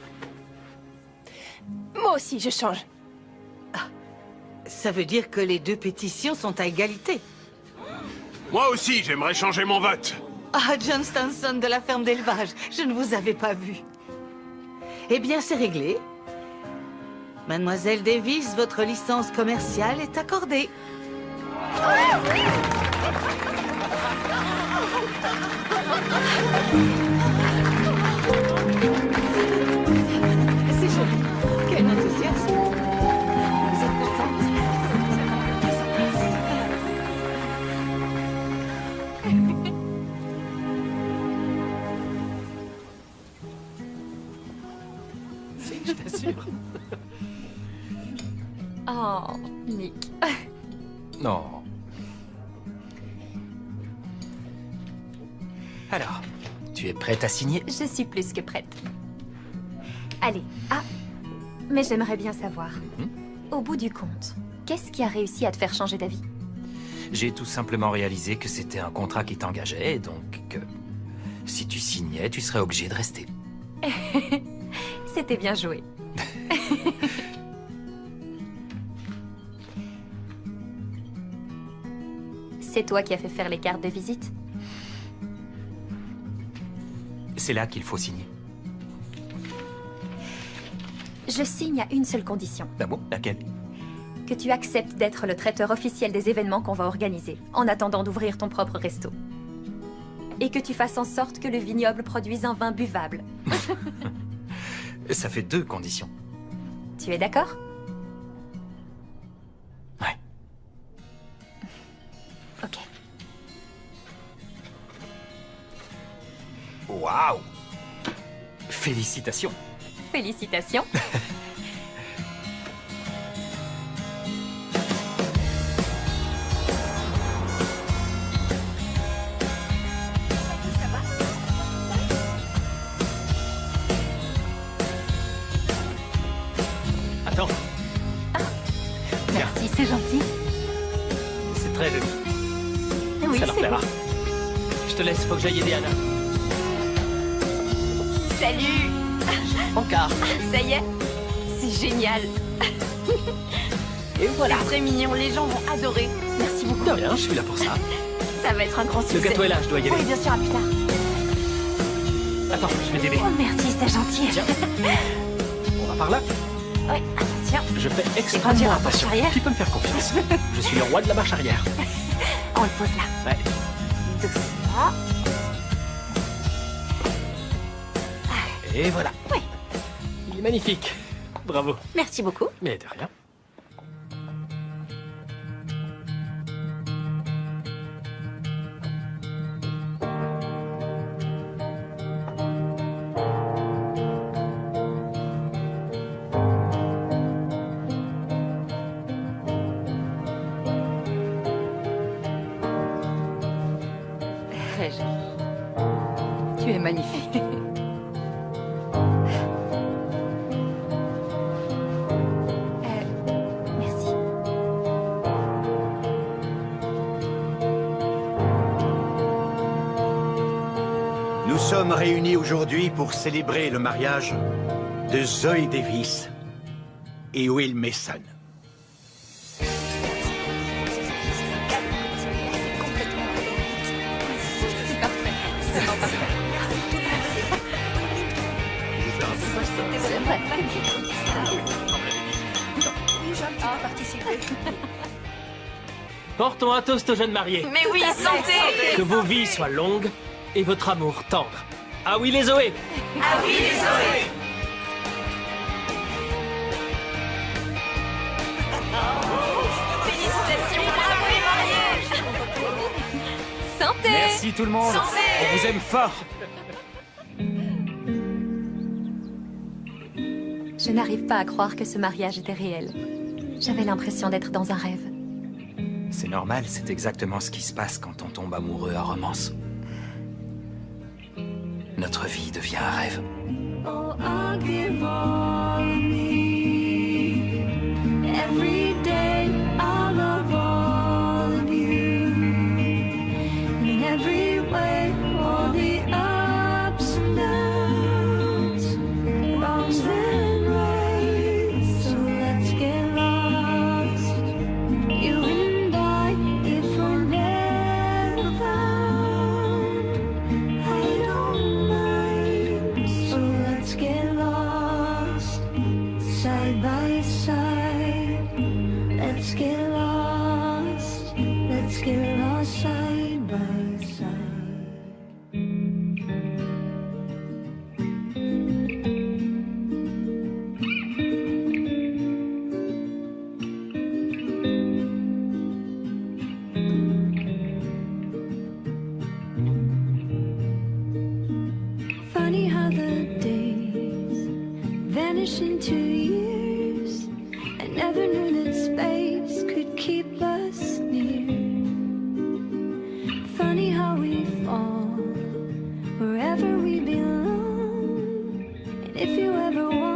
Moi aussi, je change. Ah, ça veut dire que les deux pétitions sont à égalité. Moi aussi, j'aimerais changer mon vote. Ah, John Stanson de la ferme d'élevage, je ne vous avais pas vu. Eh bien, c'est réglé. Mademoiselle Davis, votre licence commerciale est accordée. C'est joli. Quel enthousiasme. Vous êtes contente? Si, je t'assure. Oh, Nick. Non. Alors, tu es prête à signer? Je suis plus que prête. Allez. Ah, mais j'aimerais bien savoir. Au bout du compte, qu'est-ce qui a réussi à te faire changer d'avis? J'ai tout simplement réalisé que c'était un contrat qui t'engageait, et donc que si tu signais, tu serais obligé de rester. C'était bien joué. C'est toi qui as fait faire les cartes de visite? C'est là qu'il faut signer. Je signe à une seule condition. Ah bon? Laquelle? Que tu acceptes d'être le traiteur officiel des événements qu'on va organiser, en attendant d'ouvrir ton propre resto. Et que tu fasses en sorte que le vignoble produise un vin buvable. Ça fait 2 conditions. Tu es d'accord? Ouais. Ok. Waouh! Félicitations. Félicitations. Attends. Merci, c'est gentil. C'est très joli. Oui, Ça leur c'est plaira. beau. Je te laisse, faut que j'aille aider Anna. Salut! Encore. Ça y est, c'est génial. Et voilà. C'est très mignon, les gens vont adorer. Merci beaucoup. De rien, je suis là pour ça. Ça va être un grand succès. Le gâteau est là, je dois y aller. Oui, bien sûr, à plus tard. Attends, je vais t'aider. Oh, merci, c'est gentil. Tiens. On va par là. Oui, attention. Je fais conduire extrêmement en marche attention. arrière. Tu peux me faire confiance. Je suis le roi de la marche arrière. On le pose là. Ouais. Doucement. Et voilà. Oui. Il est magnifique. Bravo. Merci beaucoup. Mais de rien. Très joli. Tu es magnifique. Merci. Nous sommes réunis aujourd'hui pour célébrer le mariage de Zoe Davis et Will Mason. C'est parfait. C'est vraiment parfait. C'est vrai. Oui, j'ai un petit peu participé. Portons un toast aux jeunes mariés. Mais oui, santé. Que vos vies soient longues et votre amour tendre. Ah oui, les Zoé. Ah oui, les Zoé. Félicitations, bravo les mariés. Santé. Merci tout le monde. Santé. On vous aime fort. Je n'arrive pas à croire que ce mariage était réel. J'avais l'impression d'être dans un rêve. C'est normal, c'est exactement ce qui se passe quand on tombe amoureux à Romance. Notre vie devient un rêve. Oh, I'll give all of me. Every day I love all of you. In every way, all the ups and downs, wrongs and rights. So let's get lost. You and I, if forever found. I don't mind. So let's get lost. vanish into years. I never knew that space could keep us near. Funny how we fall wherever we belong. And if you ever want